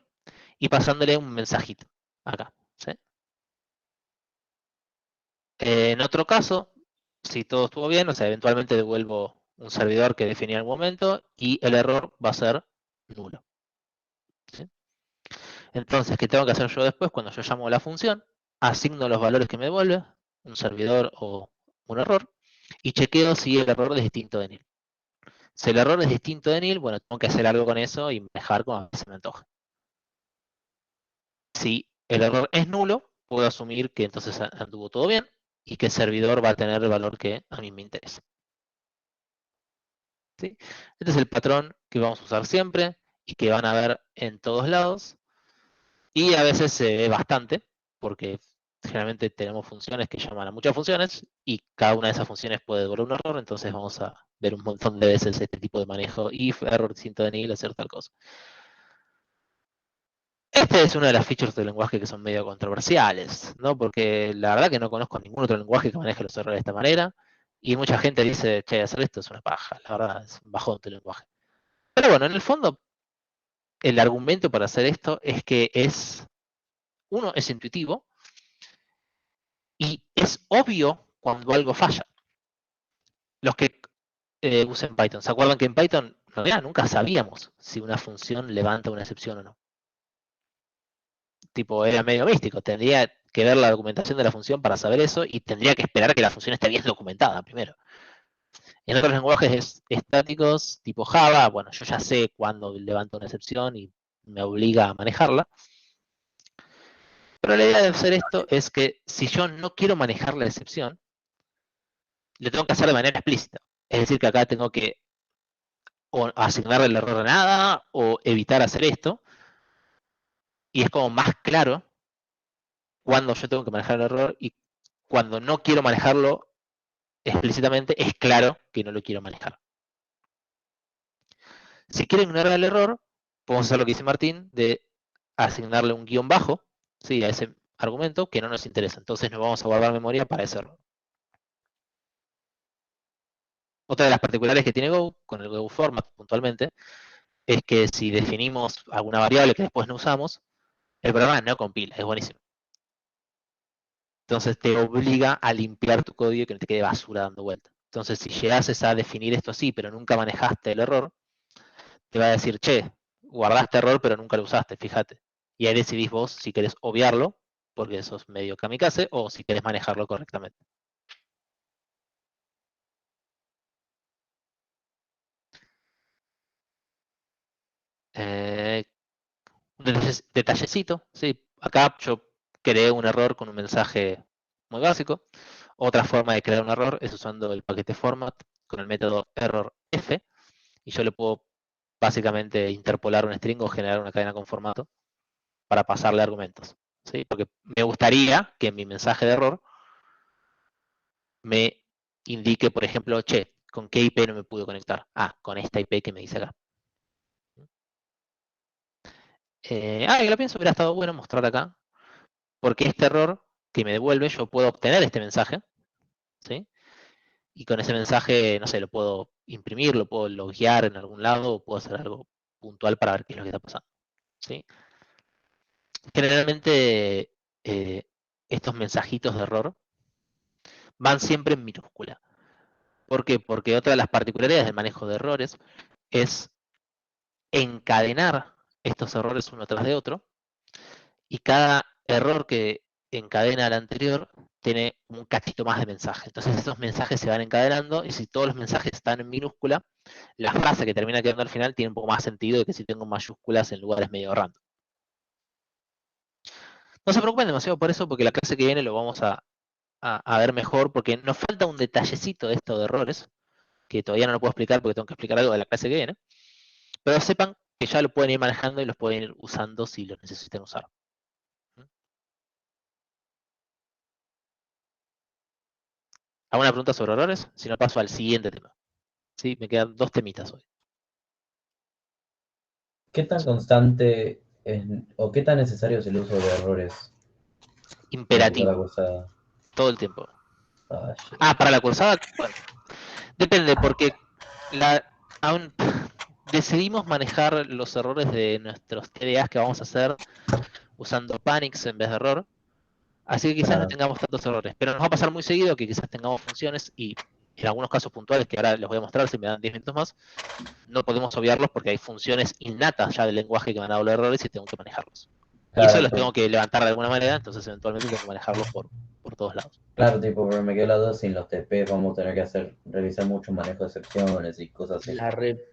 y pasándole un mensajito acá. ¿Sí? En otro caso, si todo estuvo bien, o sea, eventualmente devuelvo un servidor que definí en algún momento y el error va a ser nulo. ¿Sí? Entonces, ¿qué tengo que hacer yo después? Cuando yo llamo a la función, asigno los valores que me devuelve, un servidor o un error, y chequeo si el error es distinto de nil. Si el error es distinto de nil, bueno, tengo que hacer algo con eso y manejar como se me antoja. Si el error es nulo, puedo asumir que entonces anduvo todo bien, y que el servidor va a tener el valor que a mí me interesa. ¿Sí? Este es el patrón que vamos a usar siempre y que van a ver en todos lados. Y a veces se ve bastante, porque generalmente tenemos funciones que llaman a muchas funciones y cada una de esas funciones puede devolver un error, entonces vamos a ver un montón de veces este tipo de manejo, if, error, cinto de nil, hacer tal cosa. Este es una de las features del lenguaje que son medio controversiales, ¿no? Porque la verdad que no conozco ningún otro lenguaje que maneje los errores de esta manera, y mucha gente dice, che, hacer esto es una paja, la verdad, es un bajón del lenguaje. Pero bueno, en el fondo, el argumento para hacer esto es que uno, es intuitivo, y es obvio cuando algo falla. Los que usen Python, ¿se acuerdan que en Python en realidad nunca sabíamos si una función levanta una excepción o no? Tipo, era medio místico, tendría que ver la documentación de la función para saber eso y tendría que esperar que la función esté bien documentada primero. En otros lenguajes estáticos, tipo Java, bueno, yo ya sé cuándo levanto una excepción y me obliga a manejarla. Pero la idea de hacer esto es que si yo no quiero manejar la excepción, lo tengo que hacer de manera explícita. Es decir, que acá tengo que o asignarle el error a nada o evitar hacer esto. Y es como más claro cuando yo tengo que manejar el error y cuando no quiero manejarlo explícitamente, es claro que no lo quiero manejar. Si quiero ignorar el error, podemos hacer lo que dice Martín, de asignarle un guión bajo, ¿sí?, a ese argumento que no nos interesa. Entonces nos vamos a guardar memoria para ese error. Otra de las particularidades que tiene Go, con el Go format puntualmente, es que si definimos alguna variable que después no usamos, el programa no compila, es buenísimo. Entonces te obliga a limpiar tu código y que no te quede basura dando vuelta. Entonces si llegases a definir esto así, pero nunca manejaste el error, te va a decir, che, guardaste error pero nunca lo usaste, fíjate. Y ahí decidís vos si querés obviarlo, porque eso es medio kamikaze, o si querés manejarlo correctamente. Un detallecito, ¿sí? Acá yo creé un error con un mensaje muy básico. Otra forma de crear un error es usando el paquete format con el método errorf, y yo le puedo básicamente interpolar un string o generar una cadena con formato para pasarle argumentos, ¿sí? Porque me gustaría que en mi mensaje de error me indique, por ejemplo, che, ¿con qué IP no me pude conectar? Ah, con esta IP que me dice acá. Y lo pienso, hubiera estado bueno mostrar acá, porque este error que me devuelve, yo puedo obtener este mensaje, ¿sí? Y con ese mensaje, no sé, lo puedo imprimir, lo puedo loguear en algún lado, o puedo hacer algo puntual para ver qué es lo que está pasando, ¿sí? Generalmente, estos mensajitos de error van siempre en minúscula. ¿Por qué? Porque otra de las particularidades del manejo de errores es encadenar estos errores uno tras de otro, y cada error que encadena al anterior tiene un cachito más de mensaje. Entonces esos mensajes se van encadenando, y si todos los mensajes están en minúscula, la frase que termina quedando al final tiene un poco más sentido de que si tengo mayúsculas en lugares medio random. No se preocupen demasiado por eso, porque la clase que viene lo vamos a ver mejor, porque nos falta un detallecito de esto de errores, que todavía no lo puedo explicar porque tengo que explicar algo de la clase que viene, pero sepan que ya lo pueden ir manejando y los pueden ir usando si lo necesiten usar. ¿Alguna pregunta sobre errores? Si no, paso al siguiente tema. Sí, me quedan 2 temitas hoy. ¿Qué tan constante o qué tan necesario es el uso de errores? Imperativo. Todo el tiempo. Para la cursada, bueno, depende, porque aún decidimos manejar los errores de nuestros TDAs que vamos a hacer usando panics en vez de error. Así que quizás no tengamos tantos errores, pero nos va a pasar muy seguido que quizás tengamos funciones y en algunos casos puntuales, que ahora les voy a mostrar si me dan 10 minutos más, no podemos obviarlos porque hay funciones innatas ya del lenguaje que van a hablar errores y tengo que manejarlos. Y eso los tengo que levantar de alguna manera, entonces eventualmente tengo que manejarlos por todos lados. Claro, tipo, pero me quedo la duda, sin los TP vamos a tener que realizar mucho manejo de excepciones y cosas así.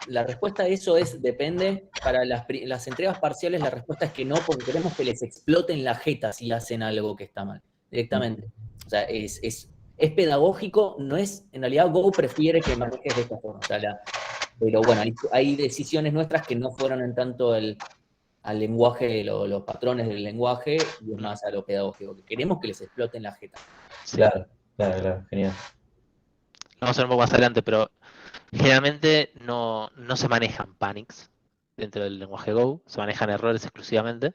La respuesta a eso depende. Para las entregas parciales la respuesta es que no, porque queremos que les exploten la jeta si hacen algo que está mal, directamente. O sea, es es pedagógico, no es, en realidad Go prefiere que manejes de esta forma. O sea, pero bueno, hay decisiones nuestras que no fueron en tanto al lenguaje, los patrones del lenguaje, y es más a lo pedagógico, que queremos que les exploten la jeta. Claro, claro, genial. Vamos a ver un poco más adelante, pero generalmente no se manejan panics dentro del lenguaje Go, se manejan errores exclusivamente.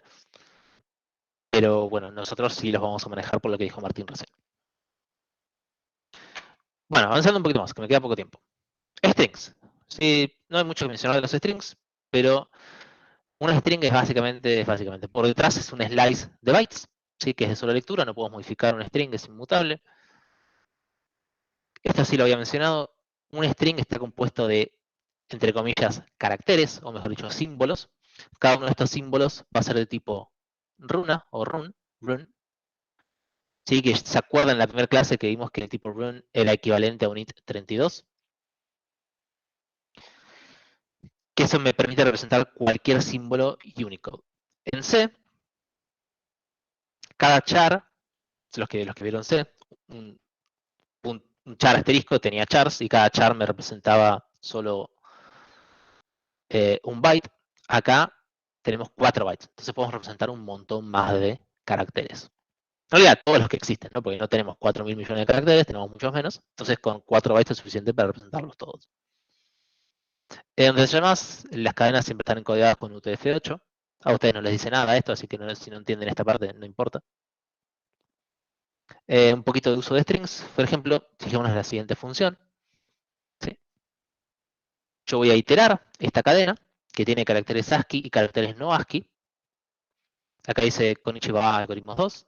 Pero bueno, nosotros sí los vamos a manejar por lo que dijo Martín recién. Bueno, avanzando un poquito más, que me queda poco tiempo. Strings. Sí, no hay mucho que mencionar de los strings, pero una string es básicamente, por detrás es un slice de bytes, ¿sí? Que es de solo lectura, no podemos modificar un string, es inmutable. Esto sí lo había mencionado. Un string está compuesto de, entre comillas, caracteres, o mejor dicho, símbolos. Cada uno de estos símbolos va a ser de tipo runa o run. Sí, que se acuerdan en la primera clase que vimos que el tipo run era equivalente a un int 32. Que eso me permite representar cualquier símbolo Unicode. En C, cada char, los que vieron C, un char asterisco tenía chars y cada char me representaba solo un byte. Acá tenemos 4 bytes, entonces podemos representar un montón más de caracteres. En realidad, todos los que existen, ¿no? Porque no tenemos 4.000 millones de caracteres, tenemos muchos menos, entonces con 4 bytes es suficiente para representarlos todos. En llamadas, las cadenas siempre están encodeadas con UTF-8. A ustedes no les dice nada esto, así que si no entienden esta parte, no importa. Un poquito de uso de strings. Por ejemplo, fijémonos en la siguiente función. ¿Sí? Yo voy a iterar esta cadena, que tiene caracteres ASCII y caracteres no ASCII. Acá dice Konnichiwa algoritmos 2.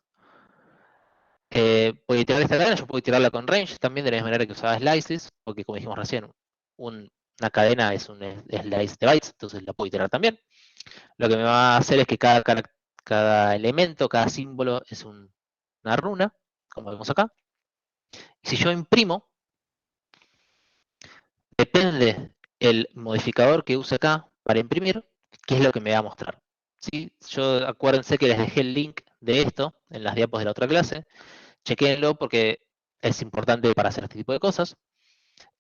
Voy a iterar esta cadena, yo puedo iterarla con range también, de la misma manera que usaba slices, porque como dijimos recién, una cadena es un slice de bytes, entonces la puedo iterar también. Lo que me va a hacer es que cada elemento, cada símbolo es una runa, como vemos acá. Y si yo imprimo, depende el modificador que use acá para imprimir, qué es lo que me va a mostrar. ¿Sí? Acuérdense que les dejé el link de esto en las diapos de la otra clase. Chequéenlo porque es importante para hacer este tipo de cosas.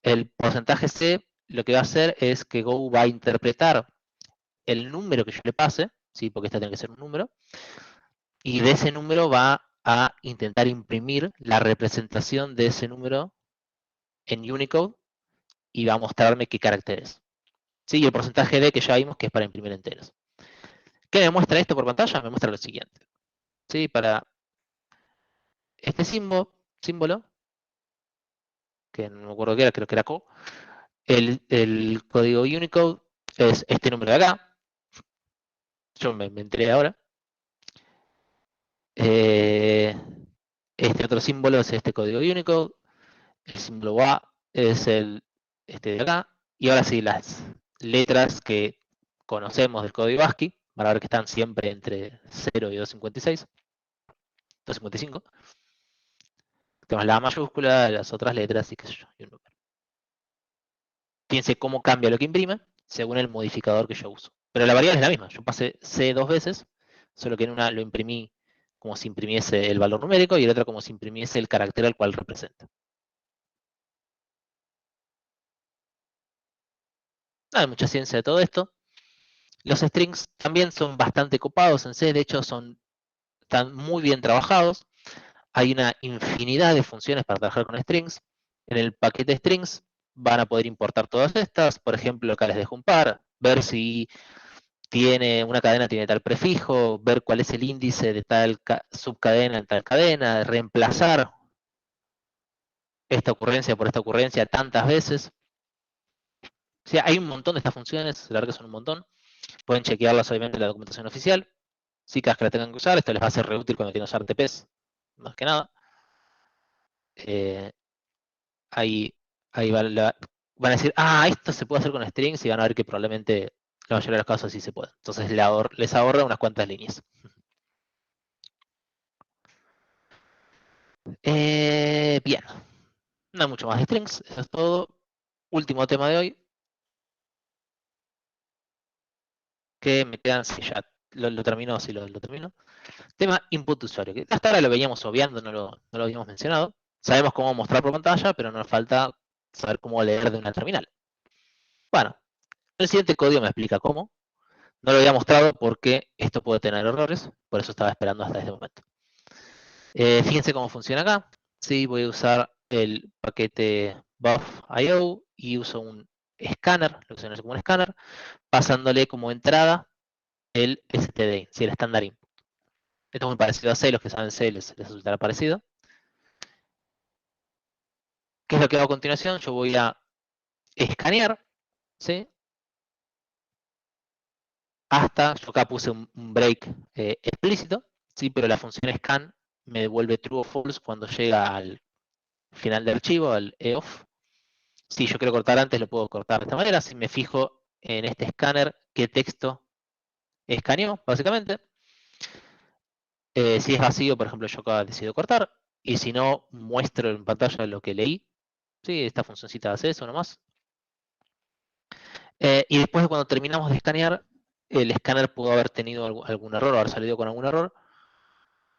El porcentaje C lo que va a hacer es que Go va a interpretar el número que yo le pase, ¿sí? Porque este tiene que ser un número, y de ese número va a intentar imprimir la representación de ese número en Unicode y va a mostrarme qué carácter es. ¿Sí? Y el porcentaje D que ya vimos que es para imprimir enteros. ¿Qué me muestra esto por pantalla? Me muestra lo siguiente. ¿Sí? Para este símbolo, que no me acuerdo qué era, creo que era Co, el código Unicode es este número de acá. Yo me enteré ahora. Este otro símbolo es este código Unicode. El símbolo A es este de acá. Y ahora sí, las letras que conocemos del código ASCII, van a ver que están siempre entre 0 y 256. 255. Tenemos la A mayúscula, las otras letras y qué sé yo, y un número. Fíjense cómo cambia lo que imprime según el modificador que yo uso. Pero la variable es la misma. Yo pasé C 2 veces, solo que en una lo imprimí como si imprimiese el valor numérico y en otra como si imprimiese el carácter al cual representa. No hay mucha ciencia de todo esto. Los strings también son bastante copados en C, de hecho están muy bien trabajados. Hay una infinidad de funciones para trabajar con strings. En el paquete strings van a poder importar todas estas. Por ejemplo, acá les dejo un par. Ver si una cadena tiene tal prefijo, ver cuál es el índice de tal subcadena en tal cadena, reemplazar esta ocurrencia por esta ocurrencia tantas veces. O sea, hay un montón de estas funciones, la verdad que son un montón. Pueden chequearlas obviamente en la documentación oficial. Sí, cada vez que la tengan que usar, esto les va a ser re útil cuando quieran usar TPs, más que nada. Ahí van a decir, esto se puede hacer con strings y van a ver que probablemente la mayoría de los casos sí se puede. Entonces les ahorra unas cuantas líneas. Bien, no hay mucho más de strings, eso es todo. Último tema de hoy. Que me quedan, si ya lo termino, si lo termino. Tema input usuario, que hasta ahora lo veníamos obviando, no lo habíamos mencionado. Sabemos cómo mostrar por pantalla, pero nos falta saber cómo leer de una terminal. Bueno, el siguiente código me explica cómo. No lo había mostrado porque esto puede tener errores, por eso estaba esperando hasta este momento. Fíjense cómo funciona acá. Sí, voy a usar el paquete buff.io y uso un escáner, lo que se conoce como un escáner, pasándole como entrada el std, el estándar input. Esto es muy parecido a C, los que saben C les resultará parecido. ¿Qué es lo que hago a continuación? Yo voy a escanear, ¿sí? Hasta, yo acá puse un break explícito, ¿sí? Pero la función scan me devuelve true o false cuando llega al final del archivo, al EOF. Si yo quiero cortar antes, lo puedo cortar de esta manera. Si me fijo en este escáner, qué texto escaneó, básicamente. Si es vacío, por ejemplo, yo acá decido cortar. Y si no, muestro en pantalla lo que leí. Sí, esta funcioncita hace eso nomás. Y después de cuando terminamos de escanear, el escáner pudo haber tenido algún error, haber salido con algún error.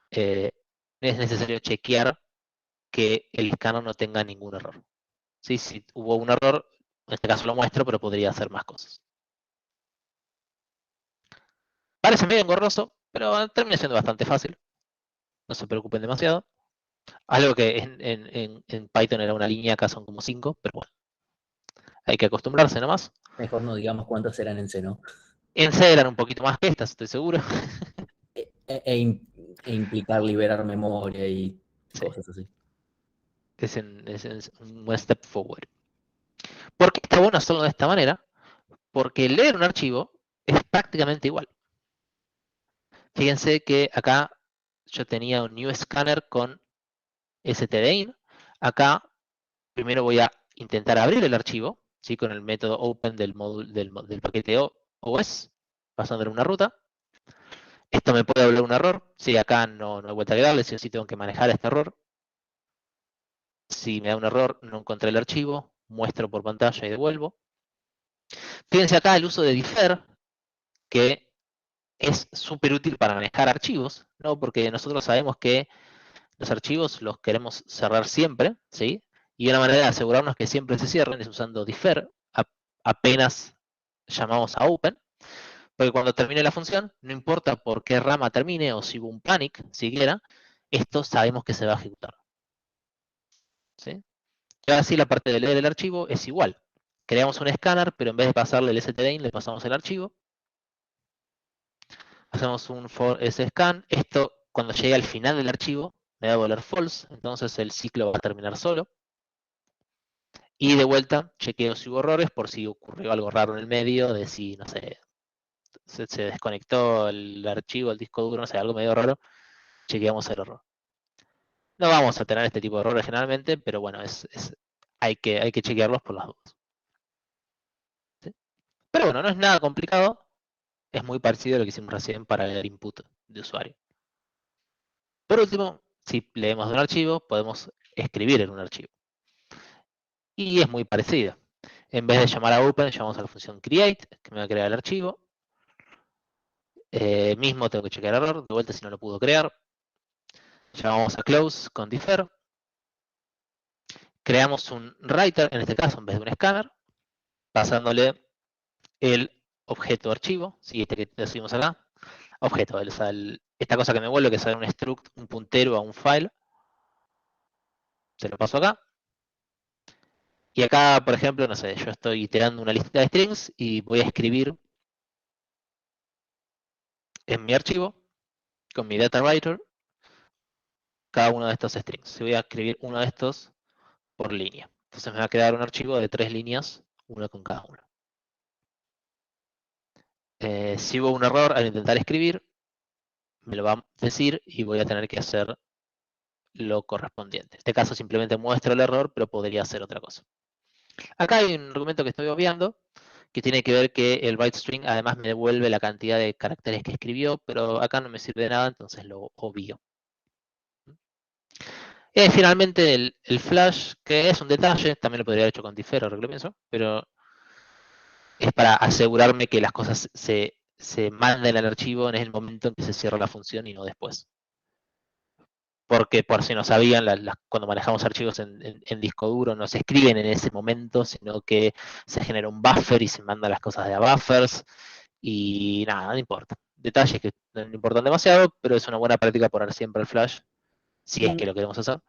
Es necesario chequear que el escáner no tenga ningún error. ¿Sí? Si hubo un error, en este caso lo muestro, pero podría hacer más cosas. Parece medio engorroso, pero termina siendo bastante fácil. No se preocupen demasiado. Algo que en Python era una línea, acá son como 5, pero bueno. Hay que acostumbrarse nomás. Mejor no digamos cuántas eran en C, ¿no? En C eran un poquito más que estas, estoy seguro. E implicar liberar memoria y cosas así. Es un buen step forward. ¿Por qué está bueno hacerlo de esta manera? Porque leer un archivo es prácticamente igual. Fíjense que acá yo tenía un new scanner con stdin. Acá primero voy a intentar abrir el archivo, ¿sí? Con el método open del paquete OS, pasándole una ruta. Esto me puede hablar un error. Si acá no hay vuelta que darle, sí tengo que manejar este error. Si me da un error, no encontré el archivo, muestro por pantalla y devuelvo. Fíjense acá el uso de defer, que es súper útil para manejar archivos, ¿no? Porque nosotros sabemos que los archivos los queremos cerrar siempre, ¿sí? Y una manera de asegurarnos que siempre se cierren es usando defer, apenas llamamos a open, porque cuando termine la función, no importa por qué rama termine o si hubo un panic siquiera, esto sabemos que se va a ejecutar. ¿Sí? Y ahora sí, la parte de leer el archivo es igual. Creamos un escáner, pero en vez de pasarle el stdin, le pasamos el archivo. Hacemos un for scan. Esto, cuando llegue al final del archivo, me va a volver false, entonces el ciclo va a terminar solo. Y de vuelta, chequeo si hubo errores, por si ocurrió algo raro en el medio, de si, no sé, se desconectó el archivo, el disco duro, no sé, algo medio raro, chequeamos el error. No vamos a tener este tipo de errores generalmente, pero bueno, hay que chequearlos por las dudas. ¿Sí? Pero bueno, no es nada complicado, es muy parecido a lo que hicimos recién para el input de usuario. Por último, si leemos de un archivo, podemos escribir en un archivo. Y es muy parecido. En vez de llamar a open, llamamos a la función create, que me va a crear el archivo. Mismo tengo que chequear el error, de vuelta si no lo pudo crear. Llamamos a close con defer. Creamos un writer, en este caso, en vez de un scanner, pasándole el objeto archivo, ¿sí? Este que decimos acá. Objeto, esta cosa que me vuelve, que es un struct, un puntero a un file. Se lo paso acá. Y acá, por ejemplo, no sé, yo estoy iterando una lista de strings y voy a escribir en mi archivo, con mi data writer, cada uno de estos strings. Si voy a escribir uno de estos por línea. Entonces me va a quedar un archivo de 3 líneas, una con cada uno. Si hubo un error al intentar escribir, me lo va a decir y voy a tener que hacer lo correspondiente. En este caso simplemente muestro el error, pero podría hacer otra cosa. Acá hay un argumento que estoy obviando, que tiene que ver que el byte string además me devuelve la cantidad de caracteres que escribió, pero acá no me sirve de nada, entonces lo obvio. Y finalmente el flash, que es un detalle, también lo podría haber hecho con defer, ahora que lo pienso, pero es para asegurarme que las cosas se manden al archivo en el momento en que se cierra la función y no después. porque por si no sabían, cuando manejamos archivos en disco duro no se escriben en ese momento, sino que se genera un buffer y se mandan las cosas de a buffers, y nada, no importa. Detalles que no importan demasiado, pero es una buena práctica poner siempre el flash, si es que lo queremos hacer.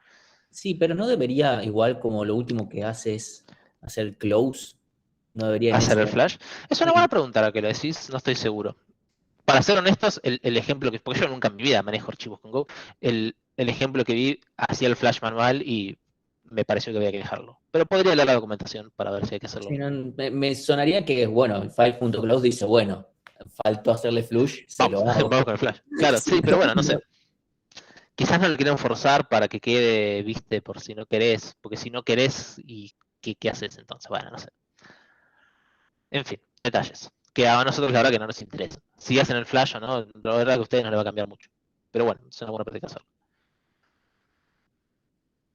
Sí, pero no debería, igual como lo último que hace es hacer close, no debería en ¿Hacer el ese- flash? Es una buena pregunta la que lo decís, no estoy seguro. Para ser honestos, el ejemplo que, porque yo nunca en mi vida manejo archivos con Go, el ejemplo que vi hacía el flash manual y me pareció que había que dejarlo. Pero podría leer la documentación para ver si hay que hacerlo. Sí, no, me sonaría que, bueno, el file.close dice, bueno, faltó hacerle flush, se lo hago. Vamos con el flash. Claro, sí, pero bueno, no sé. Quizás no lo quieren forzar para que quede, viste, por si no querés, porque si no querés, ¿y qué haces entonces? Bueno, no sé. En fin, detalles. Que a nosotros la verdad que no nos interesa. Si hacen el flash o no, la verdad que a ustedes no les va a cambiar mucho. Pero bueno, es una buena práctica hacerlo.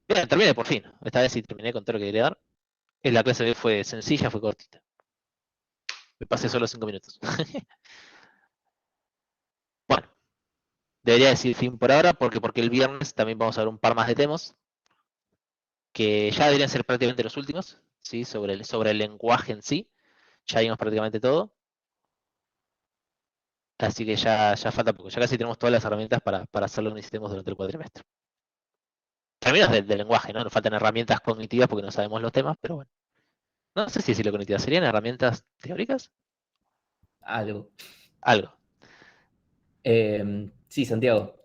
Bien, terminé por fin. Esta vez sí terminé con todo lo que quería dar. La clase de hoy fue sencilla, fue cortita. Me pasé solo 5 minutos. Bueno, debería decir fin por ahora, porque el viernes también vamos a ver un par más de temas, que ya deberían ser prácticamente los últimos, ¿sí? Sobre el lenguaje en sí. Ya vimos prácticamente todo. Así que ya falta poco. Ya casi tenemos todas las herramientas para hacer lo que necesitemos durante el cuatrimestre. Términos del lenguaje, ¿no? Nos faltan herramientas cognitivas porque no sabemos los temas, pero bueno. No sé si decirlo cognitivas. ¿Serían herramientas teóricas? Algo. Algo. Sí, Santiago.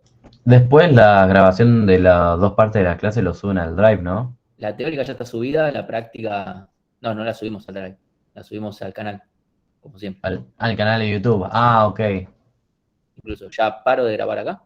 Después la grabación de las dos partes de la clase lo suben al Drive, ¿no? La teórica ya está subida, la práctica... No, no la subimos al drive, la subimos al canal, como siempre. Al canal de YouTube. Ah, ok. Incluso ya paro de grabar acá.